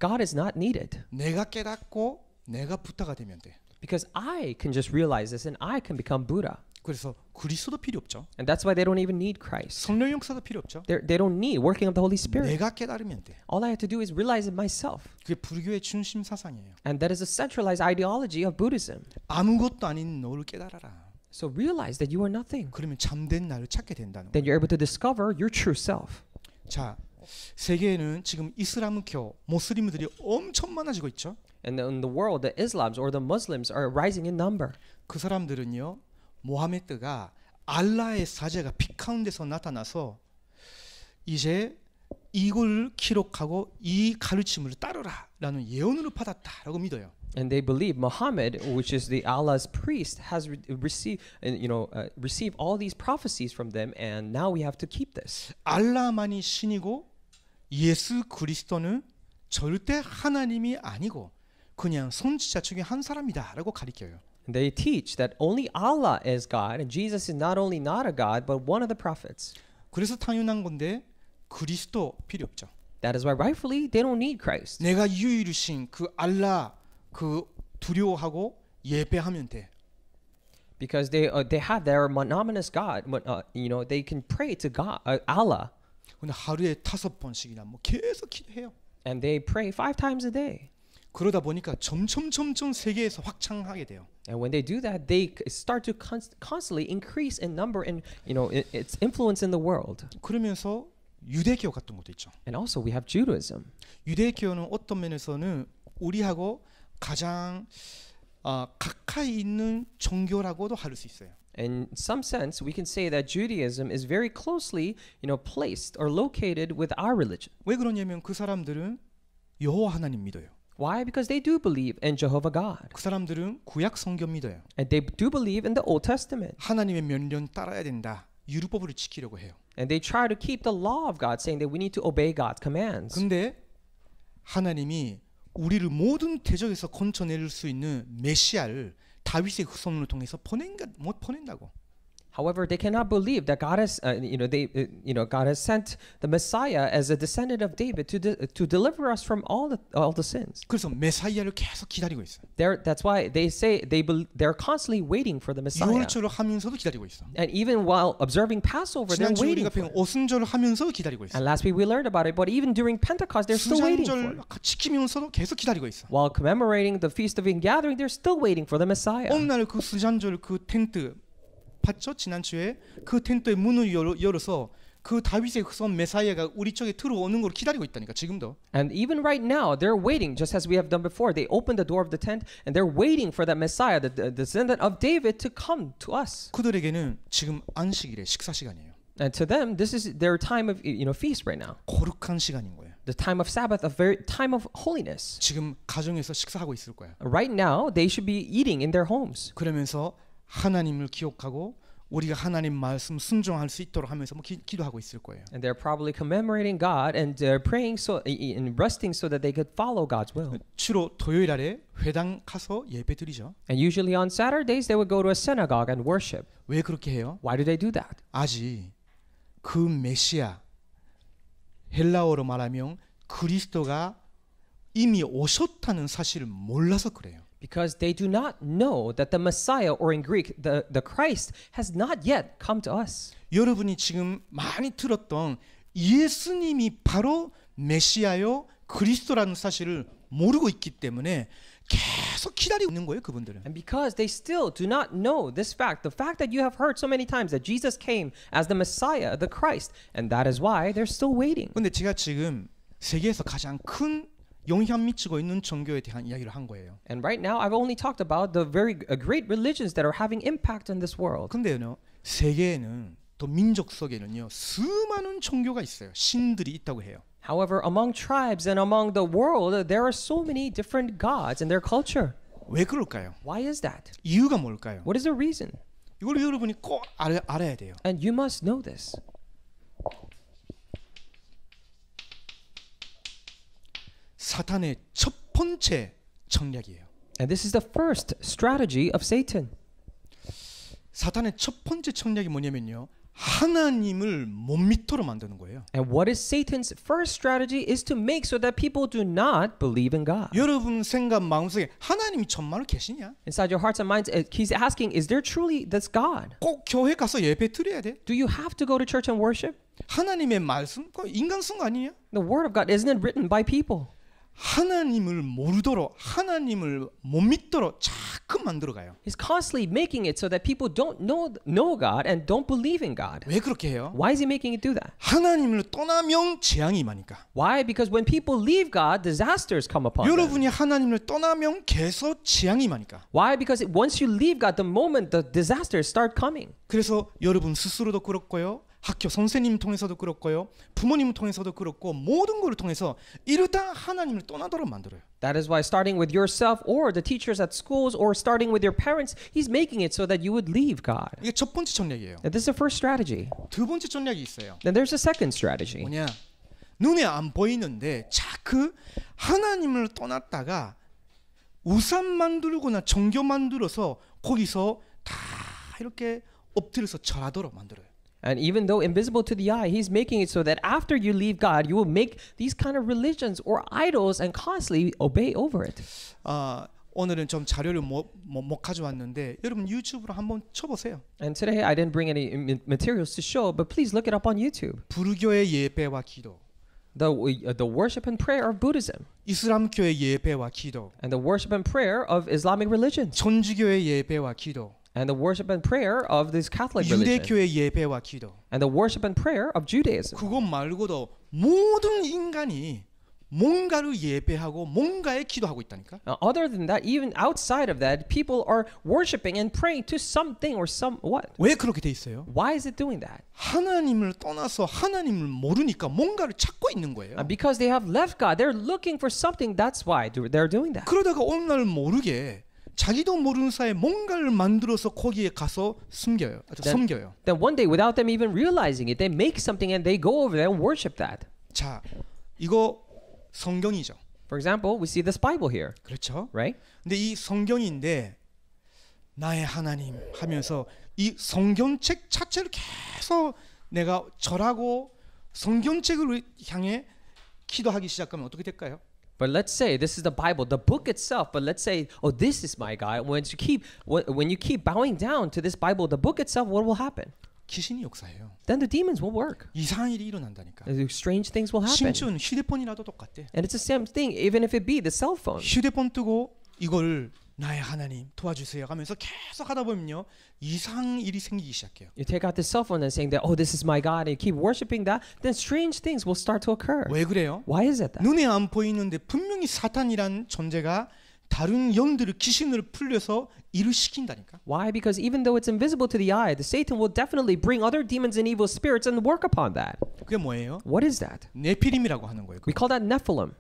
God is not needed. 내가 깨닫고 내가 부타가 되면 돼. Because I can just realize this, and I can become Buddha. 그래서 그리스도도 필요 없죠. And that's why they don't even need Christ. 성령 역사도 필요 없죠. They don't need working of the Holy Spirit. 내가 깨달으면 돼. All I have to do is realize it myself. 그게 불교의 중심 사상이에요. And that is a centralized ideology of Buddhism. 아무것도 아닌 너를 깨달아라. So realize that you are nothing. 그러면 참된 나를 찾게 된다는 Then 거예요. you're able to discover your true self. 자, 세계에는 지금 이슬람교, 모슬림들이 엄청 많아지고 있죠. And in the world, the Islams or the Muslims are rising in number. 그 사람들은요, 모하메드가 알라의 사제가 빛 가운데서 나타나서 이제 이걸 기록하고 이 가르침을 따르라라는 예언을 받았다라고 믿어요. And they believe Muhammad, which is the Allah's priest, has received all these prophecies from them, and now we have to keep this. 알라만이 신이고 예수 그리스도는 절대 하나님이 아니고 그냥 선지자 중에 한 사람이다라고 가르쳐요. And they teach that only Allah is God, and Jesus is not only not a God, but one of the prophets. 그래서 당연한 건데 그리스도 필요 없죠. That is why rightfully they don't need Christ. 내가 유일이신 그 알라 그 두려워하고 예배하면 돼. Because they have their monogamous God, they can pray to God, Allah. 근데 하루에 5번씩이나 뭐 계속 기도해요. And they pray 5 times a day. 그러다 보니까 점점 세계에서 확장하게 돼요. And when they do that, they start to constantly increase in number and its influence in the world. 그러면서 유대교 같은 것도 있죠. And also we have Judaism. 유대교는 어떤 면에서는 우리하고 가장 가까이 있는 종교라고도 할 수 있어요. In some sense, we can say that Judaism is very closely, placed or located with our religion. 왜 그러냐면 그 사람들은 여호와 하나님 믿어요. Why? Because they do believe in Jehovah God. 그 사람들은 구약 성경 믿어요. And they do believe in the Old Testament. 하나님의 명령 따라야 된다. 율법을 지키려고 해요. And they try to keep the law of God, saying that we need to obey God's commands. 근데 하나님이 우리를 모든 대적에서 건져낼 수 있는 메시아를 다윗의 후손을 통해서 못 보낸다고. However, they cannot believe that God has, God has sent the Messiah as a descendant of David to deliver us from all the sins. 그래서 메사이아를 계속 기다리고 있어. That's why they say they're constantly waiting for the Messiah. 유월절을 하면서도 기다리고 있어. And even while observing Passover, they're 지난주 waiting 우리가 for 배운 오순절을 하면서도 기다리고 있어. And last week we learned about it, but even during Pentecost, they're still waiting for 수장절 it. 지키면서도 계속 기다리고 있어. While commemorating the Feast of Ingathering, they're still waiting for the Messiah. 어느 날 그 수장절 그 텐트 봤죠? 지난주에 그 텐트의 문을 열어서 그 다윗의 후손 메사이아가 우리 쪽에 들어오는 걸 기다리고 있다니까 지금도. And even right now, they're waiting, just as we have done before. They open the door of the tent, and they're waiting for that Messiah, the descendant of David, to come to us. 그들에게는 지금 안식일의 식사 시간이에요. And to them, this is their time of feast right now. 거룩한 시간인 거예요. The time of Sabbath, a very time of holiness. 지금 가정에서 식사하고 있을 거야. Right now, they should be eating in their homes. 그러면서 하나님을 기억하고 우리가 하나님 말씀 순종할 수 있도록 하면서 뭐 기도하고 있을 거예요. And they're probably commemorating God and they're praying and resting so that they could follow God's will. 주로 토요일 아래 회당 가서 예배드리죠. And usually on Saturdays they would go to a synagogue and worship. 왜 그렇게 해요? Why do they do that? 아직 그 메시아 헬라어로 말하면 그리스도가 이미 오셨다는 사실을 몰라서 그래요. Because they do not know that the Messiah, or in Greek, the Christ, has not yet come to us. 여러분이 지금 많이 들었던 예수님이 바로 메시아요 그리스도라는 사실을 모르고 있기 때문에 계속 기다리고 있는 거예요, 그분들은. And because they still do not know this fact, the fact that you have heard so many times that Jesus came as the Messiah, the Christ, and that is why they're still waiting. 근데 제가 지금 세계에서 가장 큰 영향 미치고 있는 종교에 대한 이야기를 한 거예요. And right now I've only talked about the very great religions that are having impact on this world. 근데요, 세계에는 또 민족 속에는요 수많은 종교가 있어요. 신들이 있다고 해요. However, among tribes and among the world, there are so many different gods in their culture. 왜 그럴까요? Why is that? 이유가 뭘까요? What is the reason? 이걸 여러분이 꼭 알아야 돼요. And you must know this. 사탄의 첫 번째 전략이에요. And this is the first strategy of Satan. 사탄의 첫 번째 전략이 뭐냐면요. 하나님을 못 믿도록 만드는 거예요. And what is Satan's first strategy is to make so that people do not believe in God. 여러분 생각 마음속에 하나님이 정말로 계시냐? Inside your hearts and minds, he's asking, is there truly this God? 꼭 교회 가서 예배 드려야 돼? Do you have to go to church and worship? 하나님의 말씀 인간 쓴 거 아니에요? The word of God, isn't it written by people? 하나님을 모르도록 하나님을 못 믿도록 자꾸 만들어가요. He's constantly making it so that people don't know God and don't believe in God. 왜 그렇게 해요? Why is he making it do that? 하나님을 떠나면 재앙이 임하니까. Why? Because when people leave God, disasters come upon them. 여러분이 하나님을 떠나면 계속 재앙이 임하니까. Why? Because once you leave God, the moment the disasters start coming. 그래서 여러분 스스로도 그렇고요. 학교 선생님 통해서도 그렇고요. 부모님 통해서도 그렇고 모든 것을 통해서 이러다 하나님을 떠나도록 만들어요. That is why starting with yourself or the teachers at schools or starting with your parents, he's making it so that you would leave God. 이게 첫 번째 전략이에요. And this is the first strategy. 두 번째 전략이 있어요. Then there's a second strategy. 뭐냐? 눈에 안 보이는데 자꾸 하나님을 떠났다가 우상 만들거나 종교 만들어서 거기서 다 이렇게 엎드려서 절하도록 만들어요. And even though invisible to the eye, he's making it so that after you leave God, you will make these kind of religions or idols and constantly obey over it. 오늘은 좀 자료를 못 가져왔는데 여러분 유튜브로 한번 쳐보세요. And today I didn't bring any materials to show, but please look it up on YouTube. 불교의 예배와 기도. The worship and prayer of Buddhism. 이슬람교의 예배와 기도. And the worship and prayer of Islamic religions. 천주교의 예배와 기도. And the worship and prayer of this Catholic religion. 유대교의 예배와 기도. And the worship and prayer of Judaism. 그것 말고도 모든 인간이 뭔가를 예배하고 뭔가에 기도하고 있다니까. Other than that, even outside of that, people are worshiping and praying to something or some what? 왜 그렇게 돼 있어요? Why is it doing that? 하나님을 떠나서 하나님을 모르니까 뭔가를 찾고 있는 거예요. Because they have left God, they're looking for something. That's why they're doing that. 그러다가 어느 날 모르게 자기도 모르는 사이에 뭔가를 만들어서 거기에 가서 섬겨요. Then one day, without them even realizing it, they make something and they go over there and worship that. 자, 이거 성경이죠. For example, we see this Bible here. 그렇죠? Right? 근데 이 성경인데 나의 하나님 하면서 이 성경책 자체를 계속 내가 절하고 성경책을 향해 기도하기 시작하면 어떻게 될까요? But let's say this is the Bible, the book itself. But let's say, oh, this is my God. When you keep bowing down to this Bible, the book itself, what will happen? 귀신이 역사해요. Then the demons will work. 이상한 일이 일어난다니까. Strange things will happen. 심지어는 휴대폰이라도 똑같대. And it's the same thing, even if it be the cell phone. 휴대폰 뜨고 이걸 나의 하나님 도와주세요 하면서 계속 하다 보면요 이상한 일이 생기기 시작해요. You take out the cell phone and saying that, oh, this is my God, and you keep worshiping that, then strange things will start to occur. 왜 그래요? Why is it that? 눈에 안 보이는데 분명히 사탄이란 존재가 다른 영들을 귀신을 풀려서 일을 시킨다니까. Why? Because even though it's invisible to the eye, the Satan will definitely bring other demons and evil spirits and work upon that. 그게 뭐예요? What is that? 네피림이라고 하는 거예요. We call that Nephilim.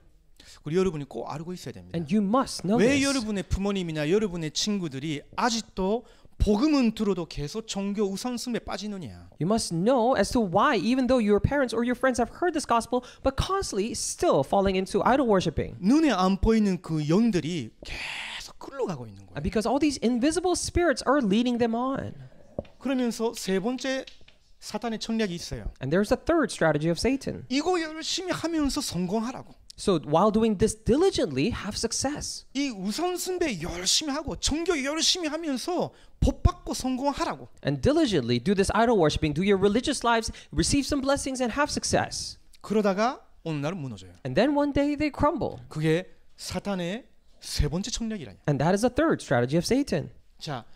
우리 여러분이 꼭 알고 있어야 됩니다. And you must know 왜 this. 여러분의 부모님이나 여러분의 친구들이 아직도 복음은 들어도 계속 종교 우상숭배에 빠지느냐? You must know as to why, even though your parents or your friends have heard this gospel, but constantly still falling into idol worshiping. 눈에 안 보이는 그 영들이 계속 끌려가고 있는 거예요. Because all these invisible spirits are leading them on. 그러면서 세 번째 사탄의 전략이 있어요. And there's a third strategy of Satan. 이거 열심히 하면서 성공하라고. So while doing this diligently, have success. 이 우상숭배 열심히 하고 종교 열심히 하면서 복 받고 성공하라고. And diligently do this idol worshiping, do your religious lives, receive some blessings and have success. 그러다가 어느 날 무너져요. And then one day they crumble. 그게 사탄의 세 번째 전략이라니. And that is the third strategy of Satan. 자,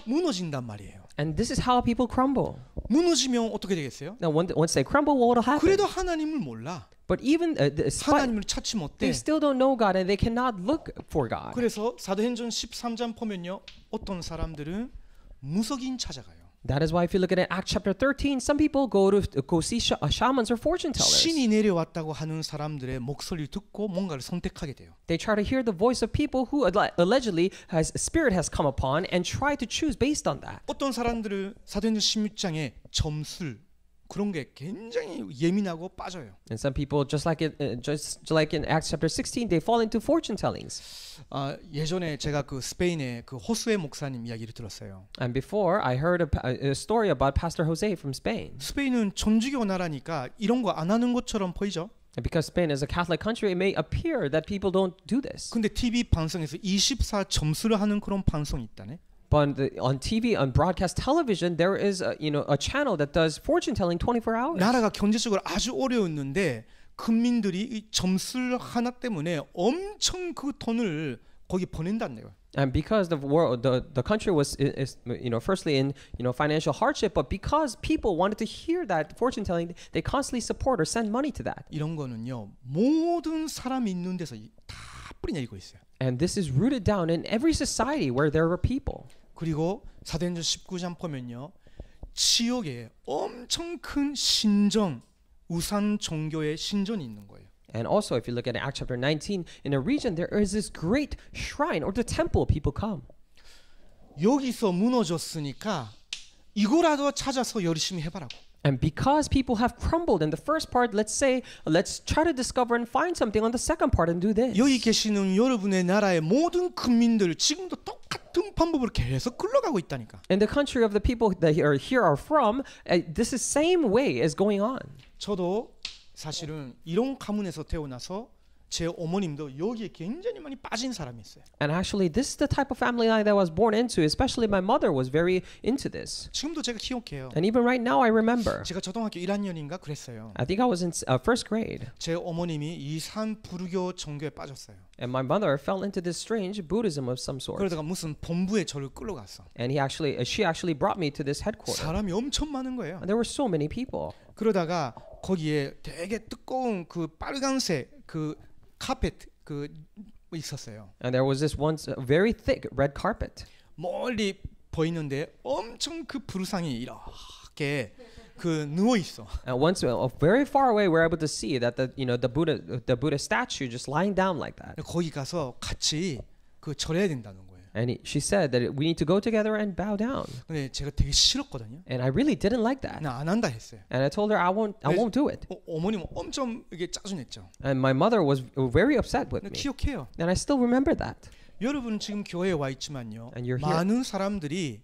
무너진단 말이에요. And this is how people crumble. 무너지면 어떻게 되겠어요? Now once they crumble, what will happen? 그래도 하나님을 몰라. But even 하나님을 찾지 못해. they still don't know God and they cannot look for God. 그래서 사도행전 13장 보면요. 어떤 사람들은 무속인 찾아가요. That is why if you look at Acts chapter 13, some people go see shamans or fortune tellers. 신이 내려왔다고 하는 사람들의 목소리를 듣고 뭔가를 선택하게 돼요. They try to hear the voice of people who allegedly spirit has come upon and try to choose based on that. 어떤 사람들은 사도행전 16장에 점술 그런 게 굉장히 예민하고 빠져요. And some people, just like in Acts chapter 16, they fall into fortune tellings. 예전에 제가 그 스페인의 그 호수에 목사님 이야기를 들었어요. And before, I heard a story about Pastor Jose from Spain. 스페인은 천주교 나라니까 이런 거 안 하는 것처럼 보이죠? And because Spain is a Catholic country, it may appear that people don't do this. 근데 TV 방송에서 24 점수를 하는 그런 방송이 있다네. But on TV, on broadcast television, there is a channel that does fortune telling 24 hours. 나라가 경제적으로 아주 어려웠는데 국민들이 이 점술 하나 때문에 엄청 그 돈을 거기 보낸다는 거예요. And because the world, the country was, firstly in financial hardship, but because people wanted to hear that fortune telling, they constantly support or send money to that. 이런 거는요 모든 사람이 있는 데서 다 뿌리내리고 있어요. And this is rooted down in every society where there are people. 그리고 사도행전 19장 보면요 지역에 엄청 큰 신전 우상 종교의 신전이 있는 거예요. And also, if you look at Acts chapter 19, in a region there is this great shrine or the temple people come. 여기서 무너졌으니까 이거라도 찾아서 열심히 해봐라고. And because people have crumbled in the first part, let's try to discover and find something on the second part and do this. 여기 계시는 여러분의 나라의 모든 국민들 지금도 똑같은 방법으로 계속 흘러가고 있다니까. In the country of the people that are from, this is same way is going on. 저도 사실은 이런 가문에서 태어나서 제 어머님도 여기에 굉장히 많이 빠진 사람이 있어요. And actually, this is the type of family line that I was born into. Especially my mother was very into this. 지금도 제가 기억해요. And even right now, I remember. 제가 초등학교 1학년인가 그랬어요. I think I was in first grade. 제 어머님이 이산 불교 종교에 빠졌어요. And my mother fell into this strange Buddhism of some sort. 그러다가 무슨 본부에 저를 끌어갔어. And she actually brought me to this headquarters. 사람이 엄청 많은 거예요. And there were so many people. 그러다가 거기에 되게 두꺼운 그 빨간색 그 카펫 그 있었어요. And there was this once very thick red carpet. 멀리 보이는데 엄청 그 불상이 이렇게 그 누워 있어. And once very far away, we're able to see that the Buddha statue just lying down like that. 거기 가서 같이 그 절해야 된다는 거예요. And she said that we need to go together and bow down. 근데 제가 되게 싫었거든요. And I really didn't like that. 나 안 한다 했어요. And I told her I won't do it. 어머님 엄청 이게 짜증냈죠. And my mother was very upset with me. 기억해요. And I still remember that. 여러분 지금 교회에 와 있지만요. And you're here. 많은 사람들이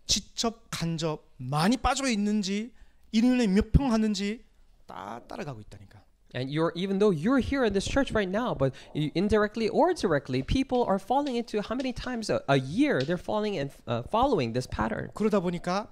직접 간접 많이 빠져 있는지 1년에 몇 평 하는지 다 따라가고 있다니까. And even though you're here in this church right now, but indirectly or directly, people are falling into how many times a year they're falling and following this pattern. 그러다 보니까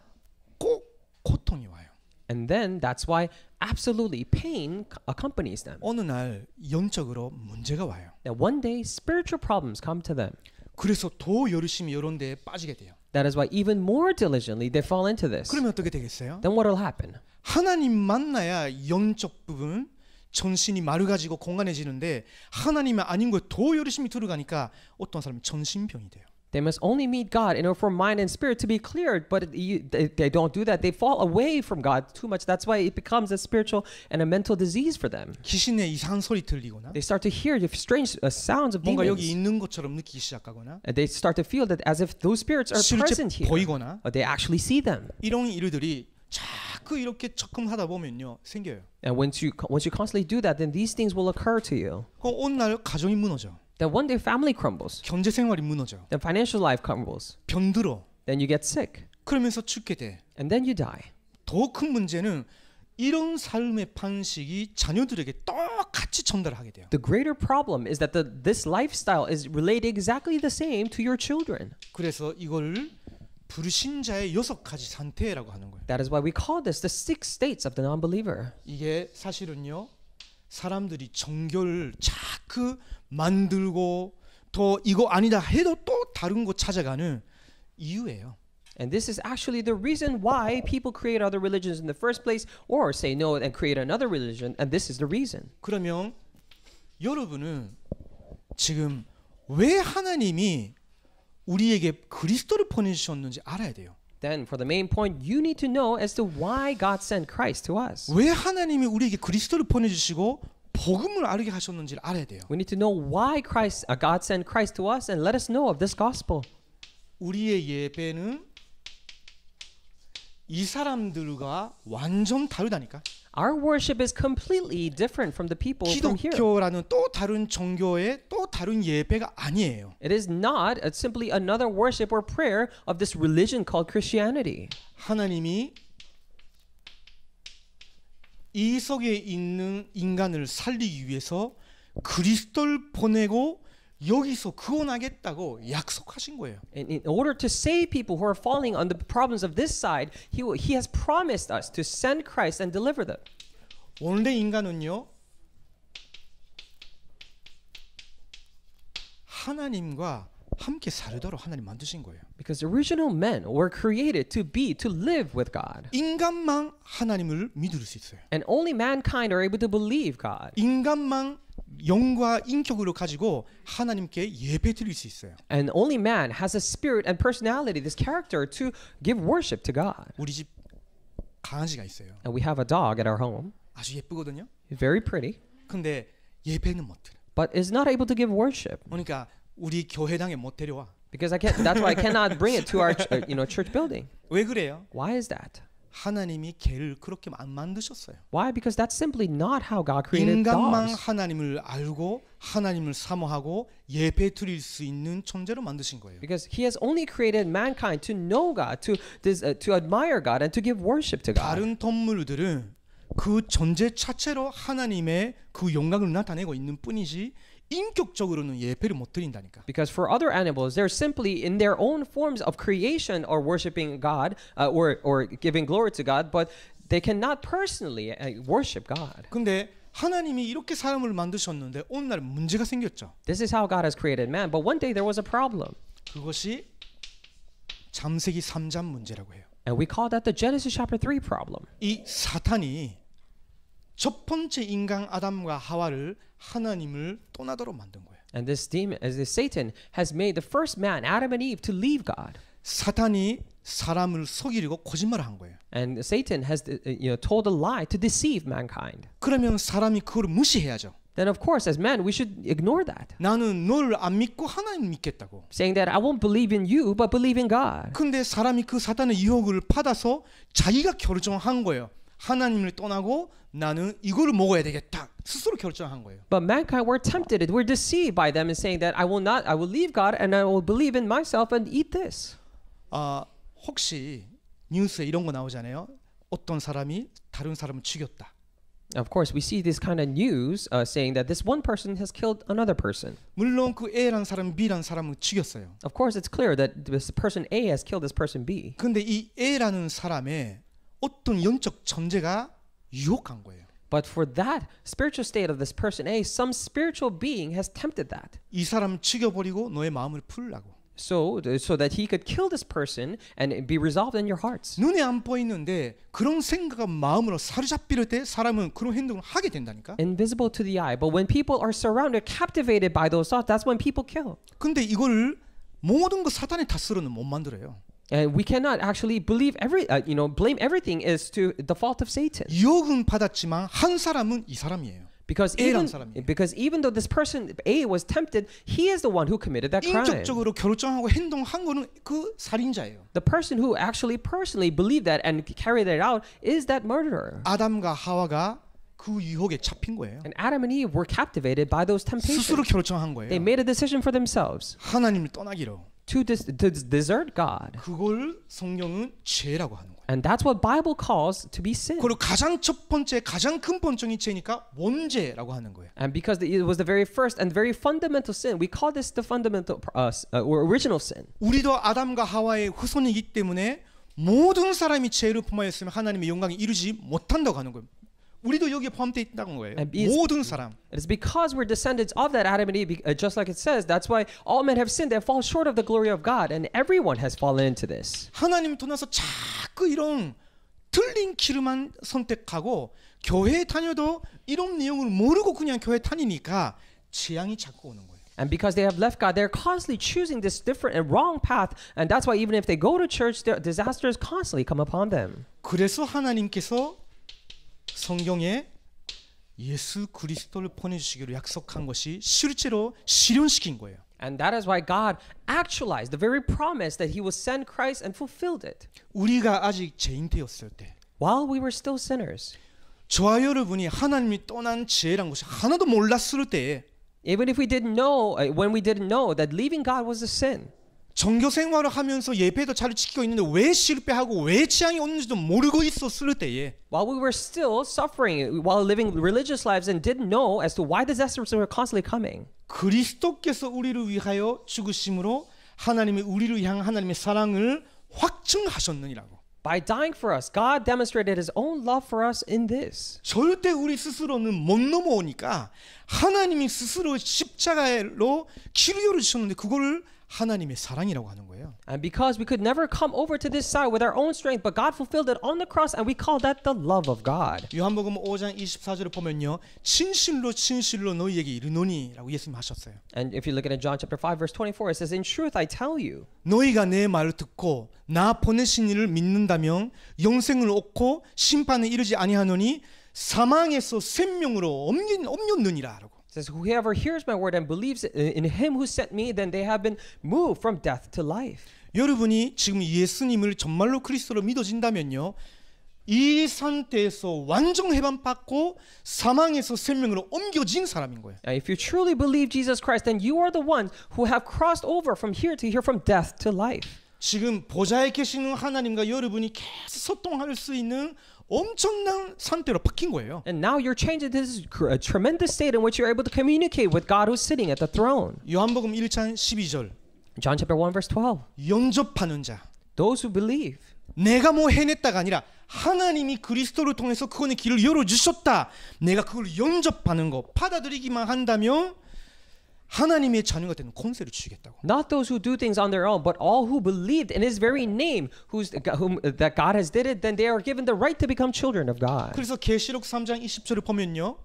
꼭 고통이 와요. And then that's why absolutely pain accompanies them. 어느 날 영적으로 문제가 와요. That one day spiritual problems come to them. 그래서 더 열심히 이런 데에 빠지게 돼요. That is why even more diligently they fall into this. 그러면 어떻게 되겠어요? Then what will happen? 하나님 만나야 영적 부분 전신이 맑아지고 건강해지는데 하나님이 아닌 거에 더 열심히 들어가니까 어떤 사람이 전신병이 돼요. They must only meet God in order for mind and spirit to be cleared, but they don't do that. They fall away from God too much. That's why it becomes a spiritual and a mental disease for them. 귀신의 이상한 소리 들리거나 They start to hear the strange sounds of 뭔가 demons. 여기 있는 것처럼 느끼기 시작하거나 And they start to feel that as if those spirits are present 실제 here. 보이거나 They actually see them. 이런 일들이 자꾸 이렇게 접근하다 보면요 생겨요. And once you constantly do that, then these things will occur to you. 어느 날 가정이 무너져. Then one day family crumbles. 경제 생활이 무너져. Then financial life crumbles. 병들어. Then you get sick. 그러면서 죽게 돼. And then you die. 더 큰 문제는 이런 삶의 방식이 자녀들에게 똑같이 전달하게 돼요. The greater problem is that this lifestyle is related exactly the same to your children. 그래서 이걸 불신자의 6가지 상태라고 하는 거예요. That is why we call this the 6 states of the non-believer. 이게 사실은요. 사람들이 종교를 자꾸 만들고 더 이거 아니다 해도 또 다른 거 찾아가는 이유예요. And this is actually the reason why people create other religions in the first place or say no and create another religion, and this is the reason. 그러면 여러분은 지금 왜 하나님이 우리에게 그리스도를 보내주셨는지 알아야 돼요. Then for the main point, you need to know as to why God sent Christ to us. 왜 하나님이 우리에게 그리스도를 보내주시고 복음을 알게 하셨는지를 알아야 돼요. We need to know why God sent Christ to us and let us know of this gospel. 우리의 예배는 이 사람들과 완전 다르다니까. Our worship is completely different from the people from here. 기독교라는 또 다른 종교의 또 다른 예배가 아니에요. It is not simply another worship or prayer of this religion called Christianity. 하나님이 이 속에 있는 인간을 살리기 위해서 그리스도를 보내고 여기서 구원하겠다고 약속하신 거예요. And in order to save people who are falling on the problems of this side, he has promised us to send Christ and deliver them. 원래 인간은요. 하나님과 함께 살도록 하나님 만드신 거예요. Because original men were created to live with God. 인간만 하나님을 믿을 수 있어요. And only mankind are able to believe God. 인간만 영과 인격으로 가지고 하나님께 예배드릴 수 있어요. And only man has a spirit and personality, this character, to give worship to God. 우리 집 강아지가 있어요. And we have a dog at our home. 아주 예쁘거든요. He's very pretty, 근데 예배는 못 드려. but is not able to give worship. 그러니까 우리 교회당에 못 데려와. Because that's why I cannot bring it to our church building. 왜 그래요? Why is that? 하나님이 개를 그렇게 안 만드셨어요. Why? Because that's simply not how God created 인간만 dogs. 하나님을 알고 하나님을 사모하고 예배 드릴 수 있는 존재로 만드신 거예요. Because He has only created mankind to know God, to admire God, and to give worship to God. 다른 동물들은 그 존재 자체로 하나님의 그 영광을 나타내고 있는 뿐이지 인격적으로는 예배를 못 드린다니까. Because for other animals, they're simply in their own forms of creation or worshiping God, or giving glory to God, but they cannot personally worship God. 근데 하나님이 이렇게 사람을 만드셨는데 어느 날 문제가 생겼죠. This is how God has created man, but one day there was a problem. 그것이 창세기 3장 문제라고 해요. And we call that the Genesis chapter 3 problem. 이 사탄이 첫 번째 인간 아담과 하와를 하나님을 떠나도록 만든 거예요. And this demon, as this Satan, has made the first man, Adam and Eve, to leave God. 사탄이 사람을 속이려고 거짓말을 한 거예요. And Satan has told a lie to deceive mankind. 그러면 사람이 그걸 무시해야죠. Then of course, as men, we should ignore that. 나는 너를 안 믿고 하나님 믿겠다고. Saying that I won't believe in you, but believe in God. 근데 사람이 그 사탄의 유혹을 받아서 자기가 결정한 거예요. 하나님을 떠나고 나는 이거를 먹어야 되겠다. 스스로 결정한 거예요. But mankind were tempted, were deceived by them and saying that I will leave God and I will believe in myself and eat this. 혹시 뉴스에 이런 거 나오잖아요. 어떤 사람이 다른 사람을 죽였다. Of course, we see this kind of news saying that this one person has killed another person. 물론 그 A라는 사람, B라는 사람을 죽였어요. Of course, it's clear that this person A has killed this person B. 근데 이 A라는 사람의 어떤 영적 존재가 유혹한 거예요. But for that spiritual state of this person A, some spiritual being has tempted that. 이 사람 죽여버리고 너의 마음을 풀라고. So that he could kill this person and be resolved in your hearts. 눈에 안 보이는데 그런 생각과 마음으로 사로잡힐 때 사람은 그런 행동을 하게 된다니까. Invisible to the eye, but when people are surrounded, captivated by those thoughts, that's when people kill. 근데 이거를 모든 거 사탄의 탓으로는 못 만들어요. And we cannot actually blame everything is to the fault of Satan. 유혹은 받았지만 한 사람은 이 사람이에요. Because even though this person A was tempted, he is the one who committed that crime. 인격적으로 결정하고 행동한 거는 그 살인자예요. The person who actually personally believed that and carried it out is that murderer. 아담과 하와가 그 유혹에 잡힌 거예요. And Adam and Eve were captivated by those temptations. 스스로 결정한 거예요. They made a decision for themselves 하나님을 떠나기로. to desert God. 그걸 성경은 죄라고 하는 거예요. And that's what Bible calls to be sin. 그리고 가장 첫 번째, 가장 근본적인 죄니까 원죄라고 하는 거예요. And because it was the very first and very fundamental sin, we call this the fundamental or original sin. 우리도 아담과 하와의 후손이기 때문에 모든 사람이 죄를 범하였으면 하나님의 영광을 이루지 못한다고 하는 거예요. 우리도 여기에 포함되어 있다는 거예요. 모든 사람. It is because we're descendants of that Adam and Eve, just like it says. That's why all men have sinned and fall short of the glory of God, and everyone has fallen into this. 하나님 떠나서 자꾸 이런 틀린 길만 선택하고 교회에 다녀도 이런 내용을 모르고 그냥 교회 다니니까 재앙이 자꾸 오는 거예요. And because they have left God, they're constantly choosing this different and wrong path, and that's why even if they go to church, disasters constantly come upon them. 그래서 하나님께서 성경에 예수 그리스도를 보내주시기로 약속한 것이 실제로 실현시킨 거예요. And that is why God actualized the very promise that He would send Christ and fulfilled it. 우리가 아직 죄인 되었을 때, while we were still sinners, 저와 여러분이 하나님이 떠난 죄란 것이 하나도 몰랐을 때에, even if we didn't know, when we didn't know that leaving God was a sin. 종교 생활을 하면서 예배도 잘 지키고 있는데 왜 실패하고 왜 재앙이 오는지도 모르고 있었을 때에, while we were still suffering, while living religious lives and didn't know as to why disasters were constantly coming. 그리스도께서 우리를 위하여 죽으심으로 하나님이 우리를 향한 하나님의 사랑을 확증하셨느니라고. By dying for us, God demonstrated His own love for us in this. 절대 우리 스스로는 못 넘어오니까 하나님이 스스로 십자가로 길을 열어주셨는데 그거를 하나님의 사랑이라고 하는 거예요. And because we could never come over to this side with our own strength, but God fulfilled it on the cross, and we call that the love of God. 요한복음 5장 24절을 보면요, 진실로 진실로 너희에게 이르노니라고 예수님 하셨어요. And if you look at John chapter 5 verse 24, it says, "In truth I tell you." 너희가 내 말을 듣고 나 보내신 이를 믿는다면 영생을 얻고 심판에 이르지 아니하노니 사망에서 생명으로 옮겼느니라라고. It says, "Whoever hears my word and believes in him who sent me, then they have been moved from death to life." 여러분이 지금 예수님을 정말로 그리스도로 믿어진다면요, 이 상태에서 완전 해방받고 사망에서 생명으로 옮겨진 사람인 거예요. And if you truly believe Jesus Christ, then you are the ones who have crossed over from here, from death to life. 지금 보좌에 계시는 하나님과 여러분이 계속 소통할 수 있는 엄청난 상태로 바뀐 거예요. And now you're changed into this tremendous state in which you're able to communicate with God who's sitting at the throne. 요한복음 1장 12절. John chapter 1 verse 12. 영접하는 자. Those who believe. 내가 뭐 해냈다가 아니라 하나님이 그리스도를 통해서 그분의 길을 열어주셨다. 내가 그걸 영접하는 거 받아들이기만 한다면 하나님의 자녀가 되는 권세를 주시겠다고. Not those who do things on their own, but all who believed in His very name, that God has did it, then they are given the right to become children of God. 그래서 계시록 3장 20절을 보면요,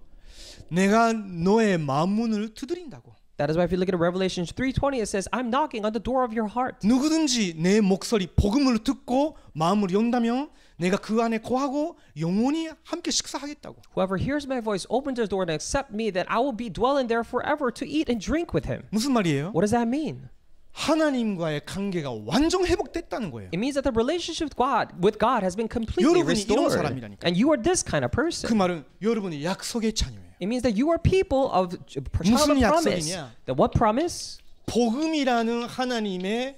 내가 너의 마음 문을 두드린다고. That is why if you look at Revelation 3:20, it says, "I'm knocking on the door of your heart." 누구든지 내 목소리 복음을 듣고 마음을 연다면 내가 그 안에 거하고 영원히 함께 식사하겠다고. Whoever hears my voice, opens his door and accept me, that I will be dwelling there forever to eat and drink with him. 무슨 말이에요? What does that mean? 하나님과의 관계가 완전 회복됐다는 거예요. It means that the relationship with God has been completely 여러분이 이런 restored. 사람이라니까. And you are this kind of person. 그 말은 여러분이 약속의 자녀예요. It means that you are people of child of 무슨 promise. 약속이냐? That what promise? 복음이라는 하나님의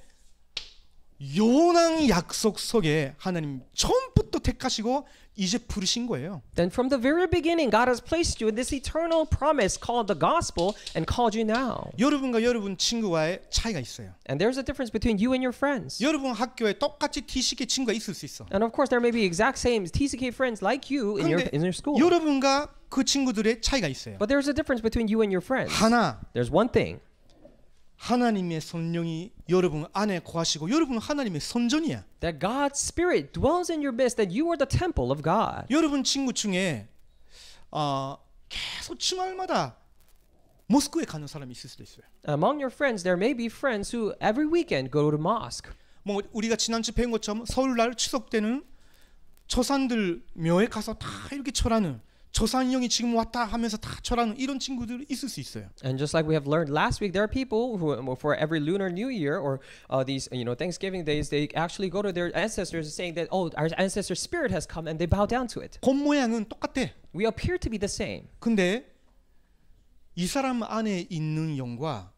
요원한 약속 속에 하나님 처음부터 택하시고 이제 부르신 거예요. Then from the very beginning, God has placed you in this eternal promise called the gospel and called you now. 여러분과 여러분 친구와의 차이가 있어요. And there's a difference between you and your friends. 여러분 학교에 똑같이 TCK 친구가 있을 수 있어. And of course, there may be exact same TCK friends like you in your school. 여러분과 그 친구들의 차이가 있어요. But there's a difference between you and your friends. 하나, There's one thing. 하나님의 성령이 여러분 안에 거하시고 여러분은 하나님의 선전이야. That God's Spirit dwells in your midst, that you are the temple of God. 여러분 친구 중에 계속 주말마다 모스크에 가는 사람이 있을 수도 있어요. Among your friends, there may be friends who every weekend go to mosque. 뭐 우리가 지난주 배운 것처럼 서울날 추석 때는 조상들 묘에 가서 다 이렇게 절하는, 조상형이 지금 왔다 하면서 다 절하는 이런 친구들이 있을 수 있어요. And just like we have learned last week, there are people who, for every Lunar New Year or these Thanksgiving days, they actually go to their ancestors saying that, oh, our ancestor spirit has come, and they bow down to it. 겉 모양은 똑같아. We appear to be the same. 근데 이 사람 안에 있는 영과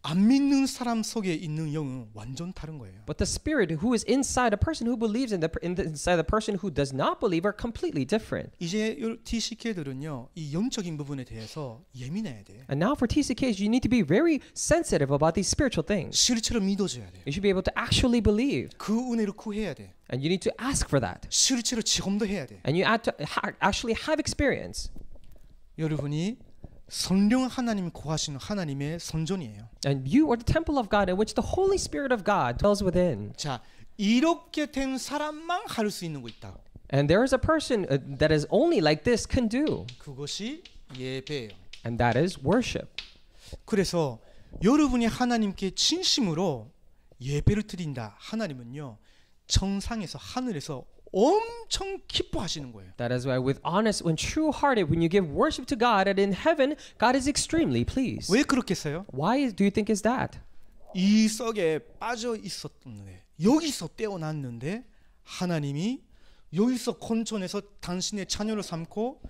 안 믿는 사람 속에 있는 영은 완전 다른 거예요. But the spirit who is inside a person who believes inside the person who does not believe are completely different. 이제 TCK들은요, 이 영적인 부분에 대해서 예민해야 돼. And now for TCKs, you need to be very sensitive about these spiritual things. 실체로 믿어줘야 돼. You should be able to actually believe. 그 은혜를 구해야 돼. And you need to ask for that. 실체로 지금도 해야 돼. And you have to actually have experience. 여러분이 성령 하나님 거하시는 하나님의 선전이에요. And you are the temple of God in which the Holy Spirit of God dwells within. 자, 이렇게 된 사람만 할 수 있는 거 있다. And there is a person that is only like this can do. 그것이 예배예요. And that is worship. 그래서 여러분이 하나님께 진심으로 예배를 드린다. 하나님은요, 정상에서 하늘에서 엄청 기뻐하시는 거예요. That is why with honest, when true-hearted, when you give worship to God, and in heaven, God is extremely pleased. 왜 그렇겠어요? Why do you think is that? 이 썩에 빠져 있었는데, 여기서 떼어났는데 하나님이 여기서 건져내서 당신의 자녀를 삼고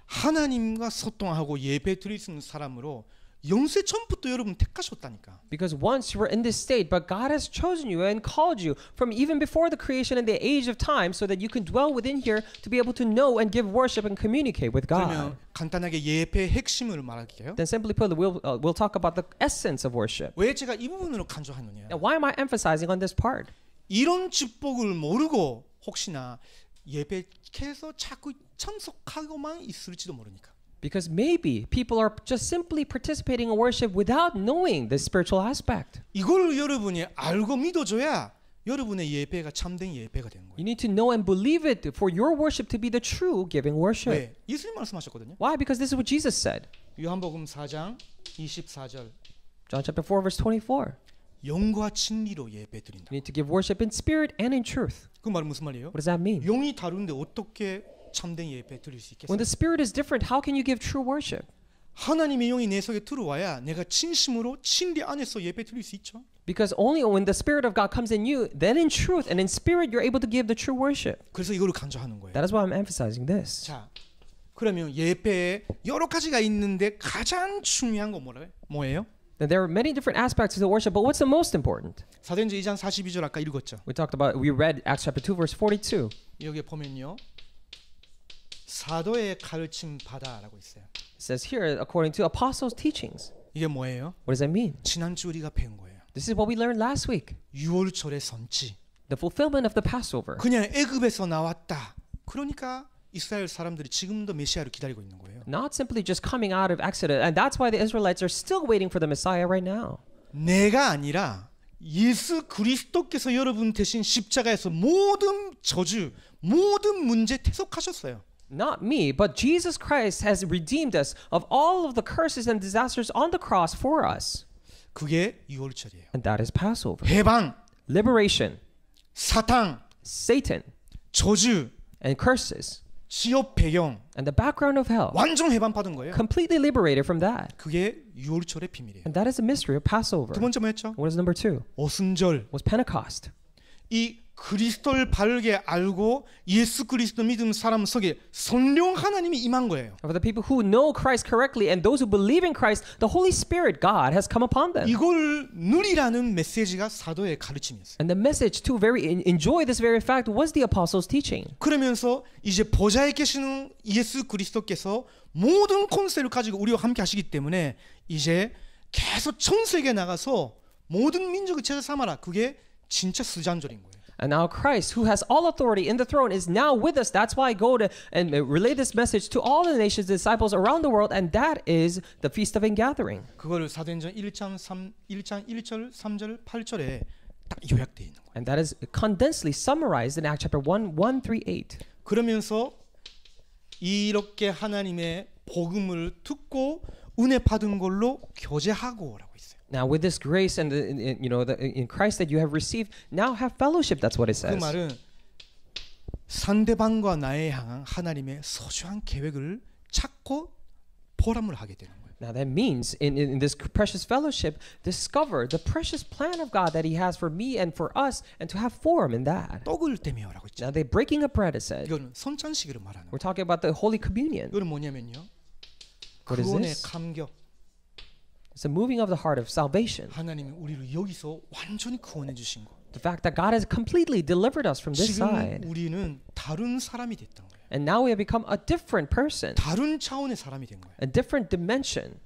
하나님과 소통하고 예배 드릴 수 있는 사람으로 영세 처음부터 여러분 택하셨다니까. Because once you were in this state, but God has chosen you and called you from even before the creation and the age of time, so that you can dwell within here to be able to know and give worship and communicate with God. 그러면 간단하게 예배의 핵심을 말할게요. Then simply put, we'll talk about the essence of worship. 왜 제가 이 부분으로 강조하느냐? Now, why am I emphasizing on this part? 이런 축복을 모르고 혹시나 예배에서 자꾸 참석하고만 있을지도 모르니까. Because maybe people are just simply participating in worship without knowing the spiritual aspect. 이걸 여러분이 알고 믿어줘야 여러분의 예배가 참된 예배가 되는 거예요. You need to know and believe it for your worship to be the true giving worship. 왜? 예수님 말씀하셨거든요. Why? Because this is what Jesus said. 요한복음 4장 24절. John chapter 4 verse 24. 영과 진리로 예배드린다. You need to give worship in spirit and in truth. 그 말은 무슨 말이에요? What does that mean? 영이 다른데 어떻게 참된 예배 드릴 수 있겠어요? When the spirit is different, how can you give true worship? 하나님의 영이 내 속에 들어와야 내가 진심으로 진리 안에서 예배 드릴 수 있죠. Because only when the spirit of God comes in you, then in truth and in spirit you're able to give the true worship. 그래서 이거를 강조하는 거예요. That is why I'm emphasizing this. 자, 그러면 예배에 여러 가지가 있는데 가장 중요한 건 뭐예요? There are many different aspects to the worship, but what's the most important? 사도행전 2장 42절 아까 읽었죠. We read Acts chapter 2 verse 42. 여기에 보면요. 사도의 가르침 받아라고 있어요. It says here according to apostles' teachings. 이게 뭐예요? What does that mean? 지난주 우리가 배운 거예요. This is what we learned last week. 유월절의 선지. The fulfillment of the Passover. 그냥 애굽에서 나왔다. 그러니까 이스라엘 사람들이 지금도 메시아를 기다리고 있는 거예요. Not simply just coming out of Exodus, and that's why the Israelites are still waiting for the Messiah right now. 내가 아니라 예수 그리스도께서 여러분 대신 십자가에서 모든 저주, 모든 문제 퇴속하셨어요. Not me, but Jesus Christ has redeemed us of all of the curses and disasters on the cross for us. 그게 유월절이에요. And that is Passover. 해방, Liberation, 사탕, Satan, 저주, and curses, 지옥 배경, and the background of hell. 완전 해방 받은 거예요. Completely liberated from that. 그게 유월절의 비밀이에요. And that is the mystery of Passover. 두 번째 뭐였죠? What is number 2? 오순절. Was Pentecost. 이 그리스도를 바르게 알고 예수 그리스도 믿은 사람 속에 성령 하나님이 임한 거예요. For the people who know Christ correctly and those who believe in Christ, the Holy Spirit, God, has come upon them. 이걸 누리라는 메시지가 사도의 가르침이었어요. And the message to enjoy this very fact was the apostles' teaching. 그러면서 이제 보좌에 계시는 예수 그리스도께서 모든 권세를 가지고 우리와 함께 하시기 때문에 이제 계속 전 세계에 나가서 모든 민족을 제자 삼아라. 그게 진짜 스잔절인 거예요. And now Christ, who has all authority in the throne, is now with us. That's why I go to and relay this message to all the nations, disciples around the world, and that is the Feast of Ingathering. 그거를 사도행전 1장 1절, 3절, 8절에 딱 요약되어 있는 거예요. And that is condensedly summarized in Acts chapter 1 through 8. 그러면서 이렇게 하나님의 복음을 듣고 은혜 받은 걸로 교제하고라고 있어요. Now with this grace and in Christ that you have received, now have fellowship. That's what it says. 그 말은 상대방과 나에 향한 하나님의 소중한 계획을 찾고 보람을 하게 되는 거예요. Now that means in this precious fellowship, discover the precious plan of God that He has for me and for us, and to have form in that. 떡을 떼며라고 있죠. Now they breaking of bread, it said. 이거는 선찬식으로 말하는 거예요. We're talking about the Holy Communion. 이거는 뭐냐면요. What is 구원의 this? 감격. It's a moving of the heart of salvation. 하나님이 우리를 여기서 완전히 구원해 주신 거. The fact that God has completely delivered us from this 지금 side. 우리는 다른 사람이 됐던 거예요. And now we have become a different person. 다른 차원의 사람이 된 거예요. A different dimension.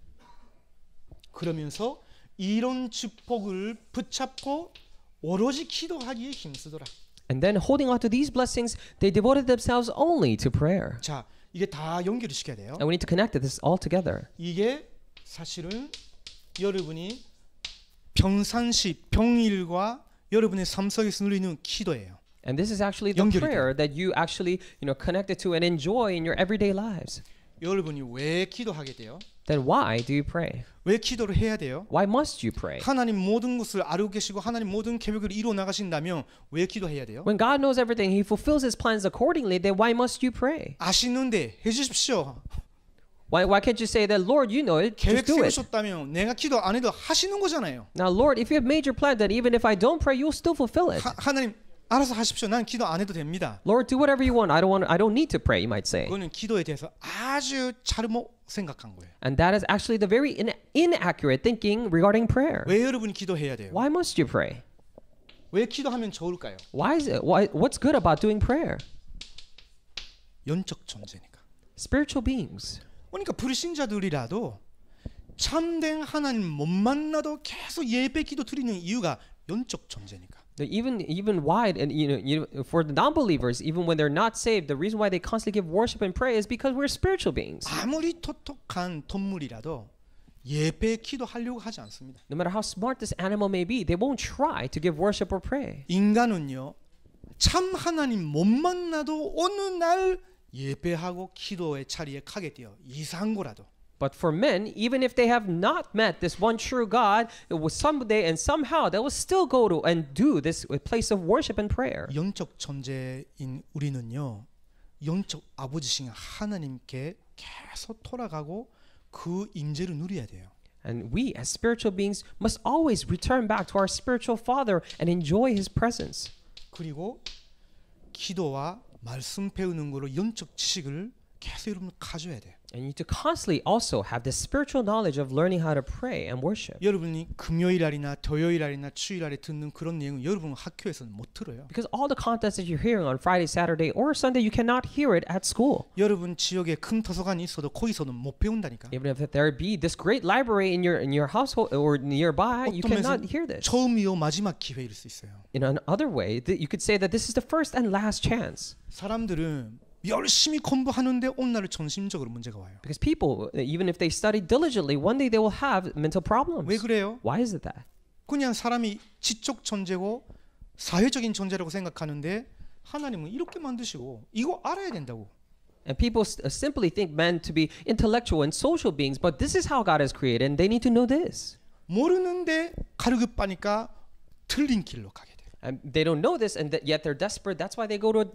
그러면서 이런 축복을 붙잡고 오로지 기도하기에 힘쓰더라. And then holding on to these blessings, they devoted themselves only to prayer. 자, 이게 다 연결을 시켜야 돼요. And we need to connect this all together. 이게 사실은 여러분이 평상시 평일과 여러분의 삶 속에서 누리는 기도예요. And this is actually the prayer that you actually, connected to and enjoy in your everyday lives. 여러분이 왜 기도하게 돼요? Then why do you pray? 왜 기도를 해야 돼요? Why must you pray? 하나님 모든 것을 알고 계시고 하나님 모든 계획을 이루어 나가신다면 왜 기도해야 돼요? When God knows everything, He fulfills His plans accordingly. Then why must you pray? 아시는데 해주십시오. Why can't you say that, Lord, you know it, 계획 just do it. 세우셨다면 내가 기도 안 해도 하시는 거잖아요. Now, Lord, if you have made your plan, then even if I don't pray, you'll still fulfill it. 하나님 알아서 하십시오. 난 기도 안 해도 됩니다. Lord, do whatever you want. I don't need to pray, you might say. 그거는 기도에 대해서 아주 잘못 생각한 거예요. And that is actually the very inaccurate thinking regarding prayer. 왜 여러분이 기도해야 돼요? Why must you pray? 왜 기도하면 좋을까요? What's good about doing prayer? 영적 존재니까. Spiritual beings. 그러니까 불신자들이라도 참된 하나님 못 만나도 계속 예배 기도 드리는 이유가 영적 존재니까. Even wide and for the non-believers, even when they're not saved, the reason why they constantly give worship and pray is because we're spiritual beings. 아무리 똑똑한 동물이라도 예배 기도하려고 하지 않습니다. No matter how smart this animal may be, they won't try to give worship or pray. 인간은요, 참 하나님 못 만나도 어느 날 예배하고 기도의 자리에 가게 돼요. 이상한 거라도. But for men, even if they have not met this one true God, it was someday and somehow they will still go to and do this place of worship and prayer. 영적 존재인 우리는요, 영적 아버지신 하나님께 계속 돌아가고 그 임재를 누려야 돼요. And we, as spiritual beings, must always return back to our spiritual Father and enjoy His presence. 그리고 기도와 말씀 배우는 걸로 영적 지식을 계속 여러분 가져야 돼요. And you need to constantly also have this spiritual knowledge of learning how to pray and worship. 여러분이 금요일날이나 토요일날이나 주일날에 듣는 그런 내용은 여러분 학교에서는 못 들어요. Because all the contents that you're hearing on Friday, Saturday, or Sunday, you cannot hear it at school. 여러분 지역에 큰 도서관이 있어도 거기서는 못 배운다니까. Even if there be this great library in your household or nearby, you cannot hear this. 처음이요 마지막 기회일 수 있어요. In another way, you could say that this is the first and last chance. 사람들은 열심히 공부하는데 오늘날 정신적으로 문제가 와요. Because people, even if they study diligently, one day they will have mental problems. 왜 그래요? Why is it that? 그냥 사람이 지적 존재고 사회적인 존재라고 생각하는데 하나님은 이렇게 만드시고 이거 알아야 된다고. And people simply think men to be intellectual and social beings, but this is how God has created, and they need to know this. 모르는데 가르급하니까 틀린 길로 가게. And they don't know this, and yet they're desperate. That's why they go to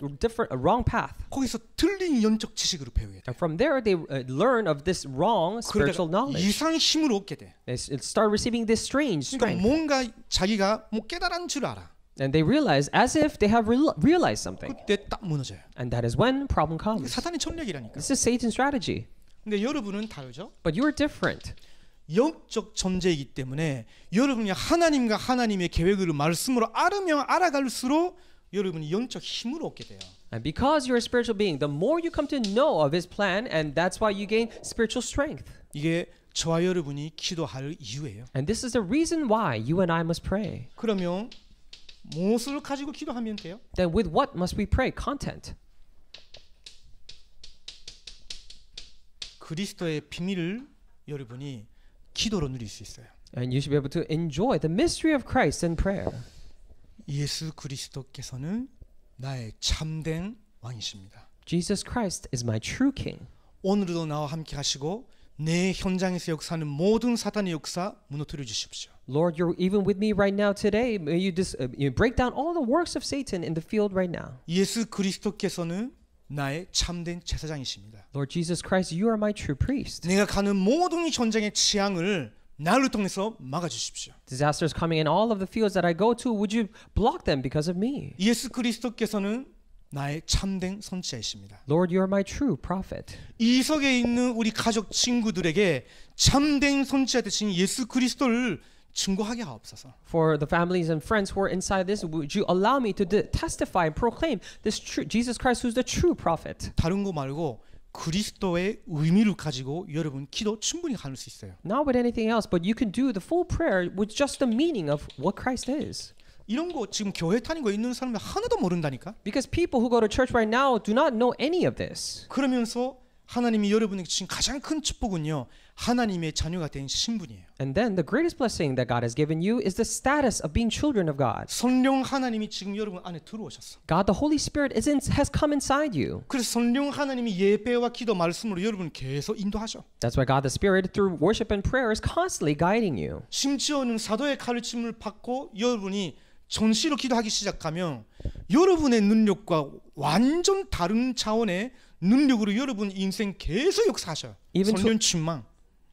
a wrong path. 거기서 틀린 영적 지식으로 배우게 돼. And from there, they learn of this wrong spiritual knowledge. 이상 힘을 얻게 돼. They start receiving this strange strength. 뭔가 자기가 뭐 깨달은 줄 알아. And they realize as if they have realized something. 그때 딱 무너져요. And that is when problem comes. 사탄의 전략이라니까. This is Satan's strategy. 근데 여러분은 다르죠? But you are different. 영적 존재이기 때문에 여러분이 하나님과 하나님의 계획을 말씀으로 알으면 알아갈수록 여러분이 영적 힘을 얻게 돼요. And because you're a spiritual being, the more you come to know of His plan, and that's why you gain spiritual strength. 이게 저와 여러분이 기도할 이유예요. And this is the reason why you and I must pray. 그러면 무엇을 가지고 기도하면 돼요? Then with what must we pray? Content. 그리스도의 비밀을 여러분이 기도로 누릴 수 있어요. And you should be able to enjoy the mystery of Christ in prayer. 예수 그리스도께서는 나의 참된 왕이십니다. Jesus Christ is my true king. 오늘도 나와 함께 하시고 내 현장에서 역사하는 모든 사탄의 역사 무너뜨려 주십시오. Lord, you're even with me right now today. May you you break down all the works of Satan in the field right now. 예수 그리스도께서는 나의 참된 제사장이십니다. Lord Jesus Christ, you are my true priest. 내가 가는 모든 현장의 재앙을 나를 통해서 막아 주십시오. Disasters coming in all of the fields that I go to, would you block them because of me? 예수 그리스도께서는 나의 참된 선지자이십니다. Lord, you are my true prophet. 이 속에 있는 우리 가족 친구들에게 참된 선지자 되신 예수 그리스도를 증거하게 하옵소서. For the families and friends who are inside this, would you allow me to testify and proclaim this true Jesus Christ, who's the true prophet? 다른 거 말고 그리스도의 의미를 가지고 여러분 기도 충분히 할 수 있어요. Not with anything else, but you can do the full prayer with just the meaning of what Christ is. 이런 거 지금 교회 다니는 거 있는 사람들 하나도 모른다니까. Because people who go to church right now do not know any of this. 그러면서 하나님이 여러분에게 주신 가장 큰 축복은요, 하나님의 자녀가 된 신분이에요. And then the greatest blessing that God has given you is the status of being children of God. 성령 하나님이 지금 여러분 안에 들어오셨어. God, the Holy Spirit has come inside you. 그래서 성령 하나님이 예배와 기도 말씀으로 여러분 계속 인도하셔. That's why God the Spirit through worship and prayer is constantly guiding you. 심지어는 사도의 가르침을 받고 여러분이 전시로 기도하기 시작하면 여러분의 능력과 완전 다른 차원의 능력으로 여러분 인생 계속 역사하셔요. 성령 충만.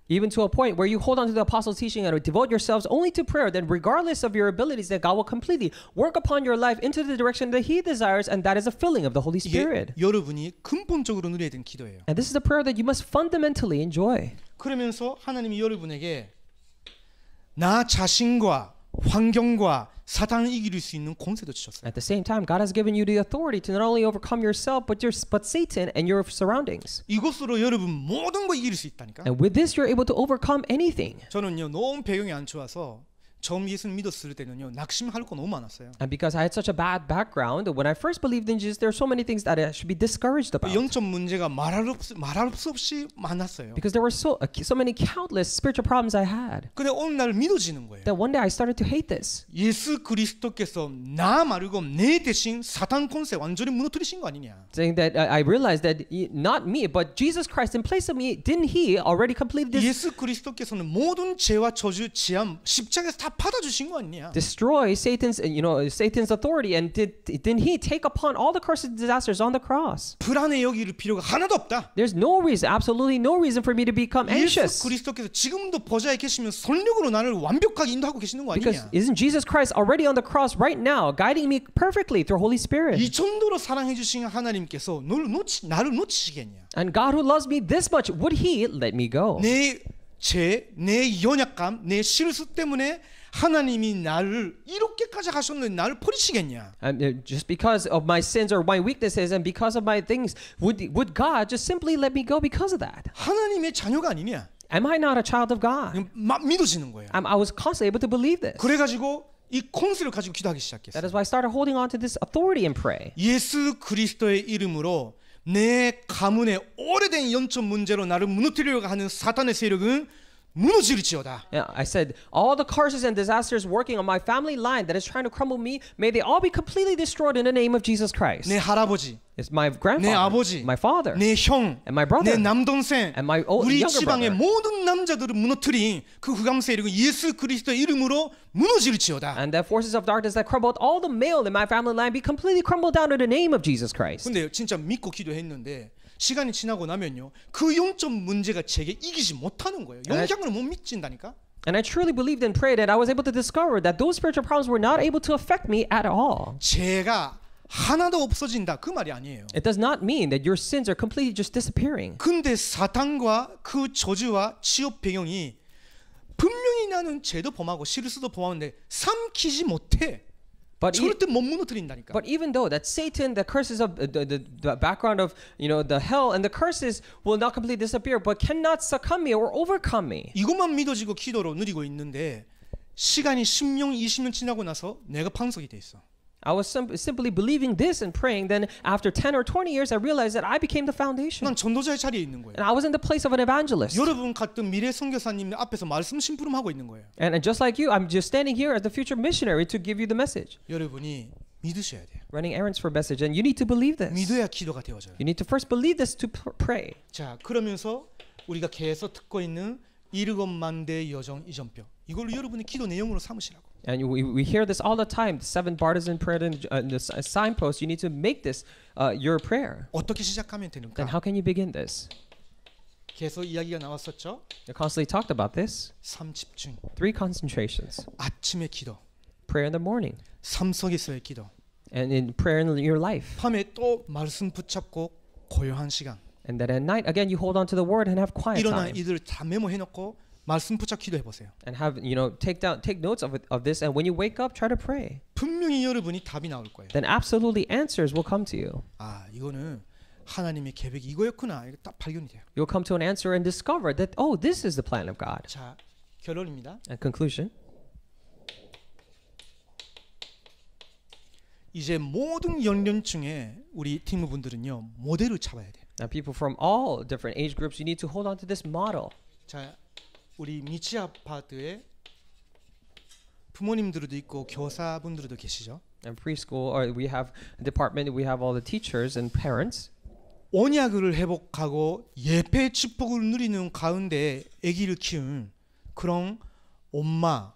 Even to a point where you hold on to the apostles' teaching and devote yourselves only to prayer, then regardless of your abilities, that God will completely work upon your life into the direction that He desires, and that is a filling of the Holy Spirit. 이게 여러분이 근본적으로 누려야 되는 기도예요. And this is the prayer that you must fundamentally enjoy. 그러면서 하나님이 여러분에게 나 자신과 환경과 사탄을 이길 수 있는 권세도 주셨어요. At the same time, God has given you the authority to not only overcome yourself, but Satan and your surroundings. 이것으로 여러분 모든 거 이길 수 있다니까. And with this, you're able to overcome anything. 저는요 너무 배경이 안 좋아서 처음 예수를 믿었을 때는요 낙심할 거 너무 많았어요. And because I had such a bad background, when I first believed in Jesus, there are so many things that I should be discouraged about. 영적 문제가 말할 수 없이 많았어요. Because there were so many countless spiritual problems I had. 근데 어느 날 믿어지는 거예요. That one day I started to hate this. 예수 그리스도께서 나 말고 내 대신 사탄 권세 완전히 무너뜨리신 거 아니냐. Saying that I realized that not me, but Jesus Christ in place of me, didn't He already complete this? 예수 그리스도께서는 모든 죄와 저주, 지암, 십자가에서 다 받아주신 거 아니냐. Destroy Satan's authority, and didn't He take upon all the curses and disasters on the cross? 불안해 여길 필요가 하나도 없다. There's no reason, absolutely no reason for me to become anxious. 예수 그리스도께서 지금도 보좌에 계시면 선력으로 나를 완벽하게 인도하고 계시는 거 Because 아니냐. isn't Jesus Christ already on the cross right now, guiding me perfectly through Holy Spirit? 이 정도로 사랑해 주신 하나님께서 나를 놓치시겠냐. And God who loves me this much, would He let me go? 내 죄, 내 연약감, 내 실수 때문에 하나님이 나를 이렇게까지 하셨는데 나를 버리시겠냐? And just because of my sins or my weaknesses and because of my things, would God just simply let me go because of that? 하나님의 자녀가 아니냐? Am I not a child of God? 막 믿어지는 거예요. I was constantly able to believe this. 그래가지고 이 권세를 가지고 기도하기 That 시작했어요. is why I started holding on to this authority and pray. 예수 그리스도의 이름으로 내 가문의 오래된 영적 문제로 나를 무너뜨리려고 하는 사탄의 세력은 무너질지어다. Yeah, I said, all the curses and disasters working on my family line that is trying to crumble me, may they all be completely destroyed in the name of Jesus Christ. 내 할아버지, It's my grandfather, 내 아버지, my father, 내 형, and my brother, 내 남동생, and my 우리 younger 지방의 brother. 모든 남자들을 무너뜨린 그 흑암 세력은 예수 그리스도의 이름으로 무너질지어다. And the forces of darkness that crumbled all the male in my family line be completely crumbled down in the name of Jesus Christ. 근데 진짜 믿고 기도했는데 시간이 지나고 나면요 그 영적 문제가 제게 이기지 못하는 거예요. 영향을 못 미친다니까. And I truly believed and prayed that I was able to discover that those spiritual problems were not able to affect me at all. 죄가 하나도 없어진다 그 말이 아니에요. It does not mean that your sins are completely just disappearing. 근데 사탄과 그 저주와 치욕 배경이 분명히 나는 죄도 범하고 실수도 범하는데 삼키지 못해. 절대 못 무너뜨린다니까. But even though that Satan, the curses of the background of the hell and the curses will not completely disappear, but cannot succumb me or overcome me. 이것만 믿어지고 기도로 누리고 있는데 시간이 10년, 20년 지나고 나서 내가 방석이 돼 있어. I was simply believing this and praying. Then after 10 or 20 years, I realized that I became the foundation. 난 전도자의 자리에 있는 거예요. And I was in the place of an evangelist. 여러분 같은 미래 선교사님 앞에서 말씀 심부름하고 있는 거예요. And just like you, I'm just standing here as the future missionary to give you the message. 여러분이 믿으셔야 돼요. Running errands for message, and you need to believe this. 믿어야 기도가 되어져요. You need to first believe this to pray. 자, 그러면서 우리가 계속 듣고 있는 7만 대의 여정 이전표. 이걸 여러분이 기도 내용으로 삼으시라고. And we hear this all the time. The 7 partisan prayer and the signpost. You need to make this your prayer. 어떻게 시작하면 되는가? Then how can you begin this? 계속 이야기가 나왔었죠. I constantly talked about this. 3집중. 3 concentrations. 아침의 기도. Prayer in the morning. 삶 속에서의 기도. And in prayer in your life. 밤에 또 말씀 붙잡고 고요한 시간. And then at night again you hold on to the word and have quiet 일어나 time. 이들 다 메모해 놓고 말씀 붙잡 기도해 보세요. And have take notes of this, and when you wake up, try to pray. 분명히 여러분이 답이 나올 거예요. Then absolutely answers will come to you. 아, 이거는 하나님의 계획이 이거였구나. 이거 딱 발견이 돼요. You'll come to an answer and discover that this is the plan of God. 자, 결론입니다. And conclusion. 이제 모든 연령층의 우리 팀원분들은요 모델을 잡아야 돼요. Now, people from all different age groups, you need to hold on to this model. 자, 우리 미치 아파트에 부모님들도 있고 교사분들도 계시죠. And preschool, or we have a department, we have all the teachers and parents. 언약을 회복하고 예배 축복을 누리는 가운데 아기를 키운 그런 엄마,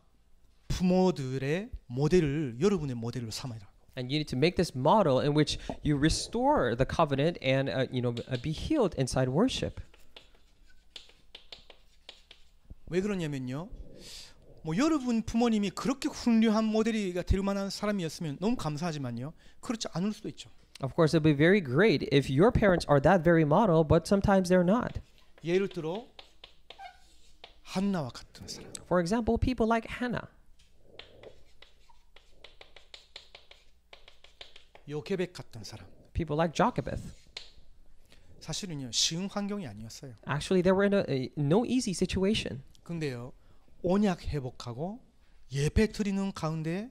부모들의 모델을 여러분의 모델로 삼아라. And you need to make this model in which you restore the covenant and be healed inside worship. 왜 그러냐면요. 뭐 여러분 부모님이 그렇게 훌륭한 모델이 될 만한 사람이었으면 너무 감사하지만요. 그렇지 않을 수도 있죠. Of course, it would be very great if your parents are that very model, but sometimes they're not. 예를 들어 한나와 같은 사람. For example, people like Hannah. 요게벳 같은 사람. People like Jochebed. 사실은요 쉬운 환경이 아니었어요. Actually, they were in no easy situation. 근데요 언약 회복하고 예배 드리는 가운데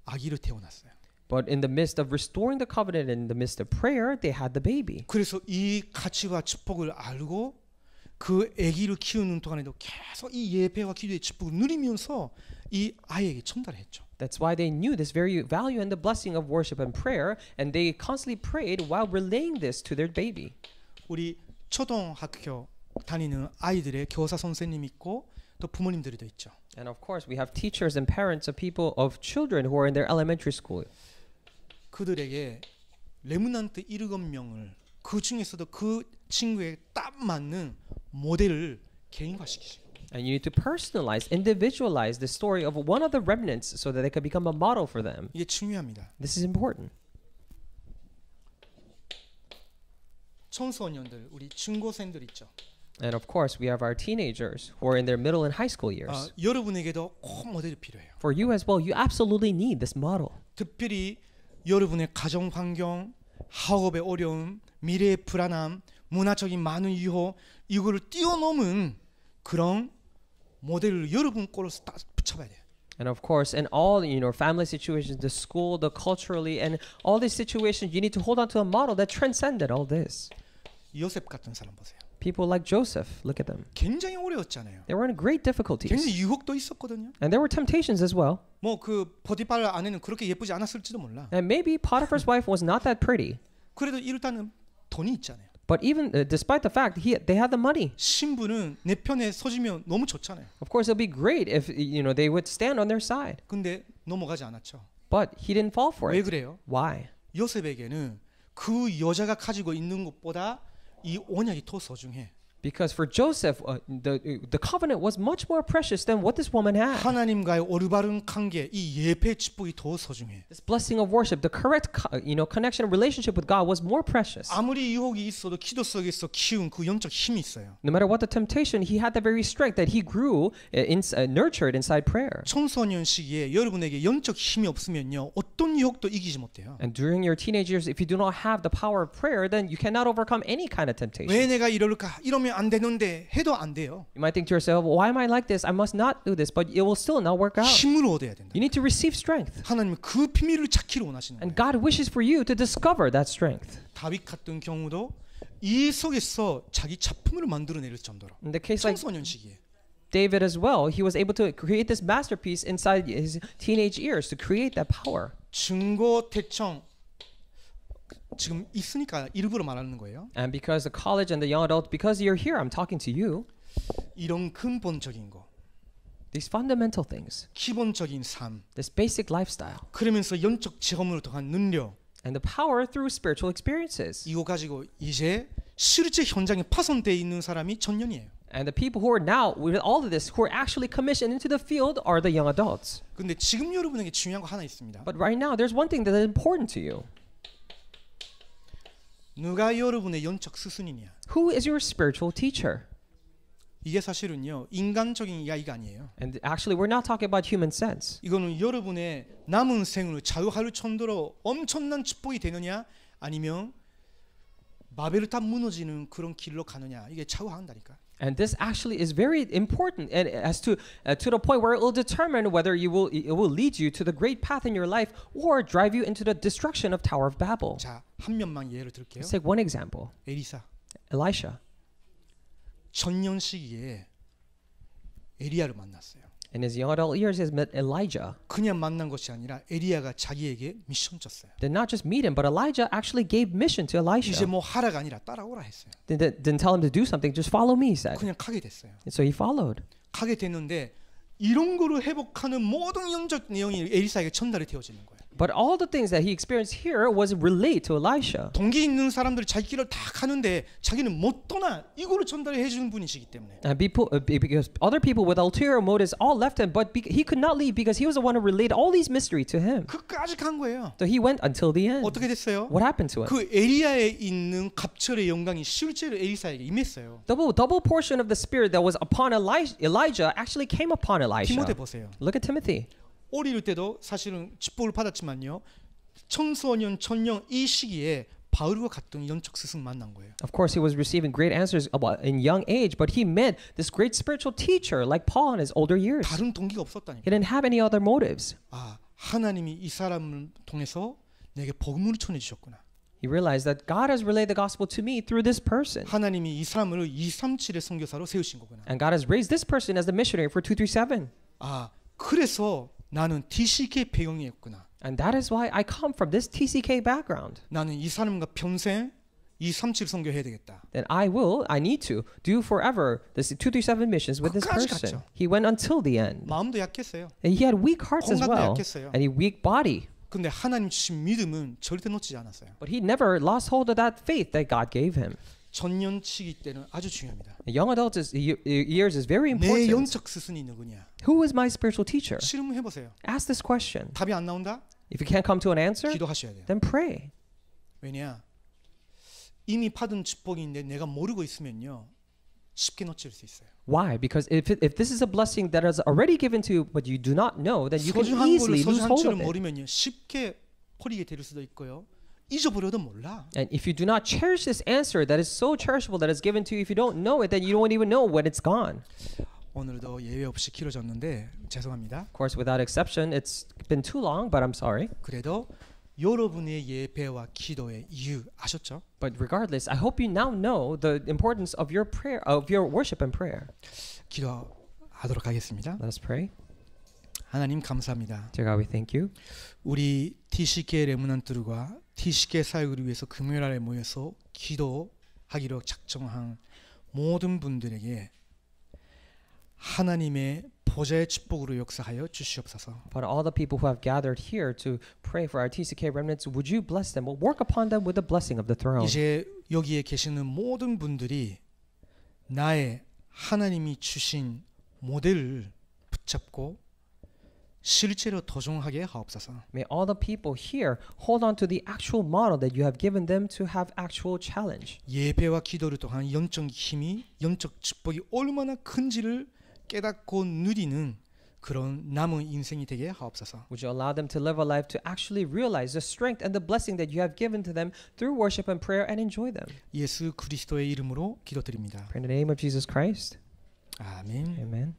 아기를 태어났어요. But in the midst of restoring the covenant, in the midst of prayer, they had the baby. 그래서 이 가치와 축복을 알고 그 아기를 키우는 동안에도 계속 이 예배와 기도의 축복을 누리면서 이 아이에게 전달했죠. That's why they knew this very value and the blessing of worship and prayer, and they constantly prayed while relaying this to their baby. 우리 초등학교 다니는 아이들의 교사 선생님 있고 또 부모님들도 있죠. And of course, we have teachers and parents of people of children who are in their elementary school. 그들에게 레므넌트 7명을 그 중에서도 그 친구에 딱 맞는 모델을 개인화시키시고. And you need to personalize, individualize the story of one of the remnants so that they can become a model for them. 이게 중요합니다. This is important. 청소년들, 우리 중고생들 있죠. And of course, we have our teenagers who are in their middle and high school years. 여러분에게도 꼭 모델이 필요해요. For you as well, you absolutely need this model. 특별히 여러분의 가정 환경, 학업의 어려움, 미래의 불안함, 문화적인 많은 유혹 이거를 뛰어넘은 그런 모델을 여러분 거로 딱 붙여봐야 돼요. And of course, in all family situations, the school, the culturally, and all these situations, you need to hold on to a model that transcended all this. 요셉 같은 사람 보세요. People like Joseph, look at them. 굉장히 어려웠잖아요. They were in great difficulties. 굉장히 유혹도 있었거든요. And there were temptations as well. 뭐 그 보디발 아내는 그렇게 예쁘지 않았을지도 몰라. And maybe Potiphar's wife was not that pretty. 그래도 일단은 돈이 있잖아요. But even despite the fact they had the money. 신부는 내 편에 서지면 너무 좋잖아요. Of course, it'll be great if they would stand on their side. 근데 넘어가지 않았죠. But he didn't fall for 왜 it. 그래요? Why? 요셉에게는 그 여자가 가지고 있는 것보다 이 언약이 더 소중해. Because for Joseph, the covenant was much more precious than what this woman had. 하나님과의 올바른 관계, 이 예배 축복이 더 소중해. This blessing of worship, the correct connection and relationship with God was more precious. 아무리 유혹이 있어도 기도 속에서 키운 그 영적 힘이 있어요. No matter what the temptation, he had the very strength that he grew, nurtured inside prayer. 청소년 시기에 여러분에게 영적 힘이 없으면요, 어떤 유혹도 이기지 못해요. And during your teenage years, if you do not have the power of prayer, then you cannot overcome any kind of temptation. 왜 내가 이럴까? 이러면 안 되는데 해도 안 돼요. You might think to yourself, why am I like this? I must not do this, but it will still not work out. 힘을 얻어야 된다. You need to receive strength. 하나님은 그 비밀을 찾기를 원하시는 거예요. And God wishes for you to discover that strength. 다윗 같은 경우도 이 속에서 자기 작품을 만들어낼 정도로 In the case like 청소년 시기에 David as well, he was able to create this masterpiece inside his teenage years to create that power. 중고 대청 지금 있으니까 일부러 말하는 거예요. And because the college and the young adult, because you're here, I'm talking to you. 이런 근본적인 거, These fundamental things, 기본적인 삶, this basic lifestyle, 그러면서 영적 체험으로 통한 능력, and the power through spiritual experiences. 이거 가지고 이제 실제 현장에 파손되어 있는 사람이 청년이에요. And the people who are now, with all of this, who are actually commissioned into the field are the young adults. 근데 지금 여러분에게 중요한 거 하나 있습니다. But right now, there's one thing that is important to you. 누가 여러분의 영적 스승이냐? Who is your spiritual teacher? 이게 사실은요, 인간적인 이야기가 아니에요. And actually, we're not talking about human sense. 이거는 여러분의 남은 생을 자유할 정도로 엄청난 축복이 되느냐, 아니면 바벨탑 무너지는 그런 길로 가느냐, 이게 좌우한다니까. And this actually is very important, and as to the point where it will determine whether it will lead you to the great path in your life or drive you into the destruction of Tower of Babel. 자, 한 면만 예를 들게요. Let's take one example. 에리사. Elisha. 청년 시기에 에리야를 만났어요. In his young adult years, he has met Elijah. 그냥 만난 것이 아니라 에리야가 자기에게 미션 줬어요. Did not just meet him, but Elijah actually gave mission to Elisha. 이제 뭐 하라가 아니라 따라오라 했어요. Didn't tell him to do something, just follow me, he said. 그냥 가게 됐어요. And so he followed. 가게 됐는데 이런 거를 회복하는 모든 영적 내용이 에리사에게 전달이 되어지는 거예요. But all the things that he experienced here was relayed to Elisha. 동기 있는 사람들이 자기 길을 다 가는데 자기는 못 떠나 이거를 전달해 주는 분이시기 때문에. And because other people with ulterior motives all left him, but he could not leave because he was the one who relayed all these mysteries to him. 끝까지 간 거예요. So he went until the end. 어떻게 됐어요? What happened to him? 그 에리야에 있는 갑절의 영광이 실제로 에리사에게 임했어요. Double portion of the spirit that was upon Elijah actually came upon Elisha. 디모데 보세요. Look at Timothy. 어릴 때도 사실은 축복을 받았지만요. 청소년, 청년 이 시기에 바울과 같은 영적 스승 만난 거예요. Of course, he was receiving great answers in young age, but he met this great spiritual teacher like Paul in his older years. 다른 동기가 없었다니까. He didn't have any other motives. 아, 하나님이 이 사람을 통해서 내게 복음을 전해 주셨구나. He realized that God has relayed the gospel to me through this person. 하나님이 이 사람을 237의 선교사로 세우신 거구나. And God has raised this person as the missionary for 237. 아, 그래서 나는 TCK 배경이었구나. And that is why I come from this TCK background. 나는 이 사람과 평생 237 선교해야 되겠다. Then I need to do forever this 237 missions with this 끝까지 person. 갔죠. He went until the end. 마음도 약했어요. And he had weak hearts as 건강도 well. 약했어요. And he weak body. 근데 하나님 주신 믿음은 절대 놓치지 않았어요. But he never lost hold of that faith that God gave him. 전년치기 때는 아주 중요합니다. Young adults years is very 내 important. 영적 스승이 누구냐? Who is my spiritual teacher? 실험해 보세요. Ask this question. 답이 안 나온다? If you can't come to an answer, 기도하셔야 돼요. then pray. 왜냐? 이미 받은 축복인데 내가 모르고 있으면요. 쉽게 놓칠 수 있어요. Why? Because if this is a blessing that is already given to you, but you do not know, then you can 소중한 거를 easily lose 소중한 hold 줄을 of it. 모르면요. 쉽게 버리게 될 수도 있고요. 잊어버려도 몰라. And if you do not cherish this answer that is so cherishable that is given to you, if you don't know it, then you don't even know when it's gone. 오늘도 예외 없이 길어졌는데 죄송합니다. Of course, without exception, it's been too long, but I'm sorry. 그래도 여러분의 예배와 기도의 이유 아셨죠? But regardless, I hope you now know the importance of your prayer, of your worship and prayer. 기도하도록 하겠습니다. Let us pray. 하나님 감사합니다. Dear God, we thank you. 우리 TCK 레므넌트들과 TCK 사역을 위해서 금요일에 모여서 기도하기로 작정한 모든 분들에게 하나님의 보좌의 축복으로 역사하여 주시옵소서. But all the people who have gathered here to pray for our TCK remnants, would you bless them? Work upon them with the blessing of the throne. 이제 여기에 계시는 모든 분들이 나의 하나님이 주신 모델을 붙잡고 실제로 도전하게 하옵소서. May all the people here hold on to the actual model that you have given them to have actual challenge. 예배와 기도를 통한 영적 힘이 영적 축복이 얼마나 큰지를 깨닫고 누리는 그런 남은 인생이 되게 하옵소서. Would you allow them to live a life to actually realize the strength and the blessing that you have given to them through worship and prayer and enjoy them? 예수 그리스도의 이름으로 기도드립니다. Pray in the name of Jesus Christ. 아멘. Amen.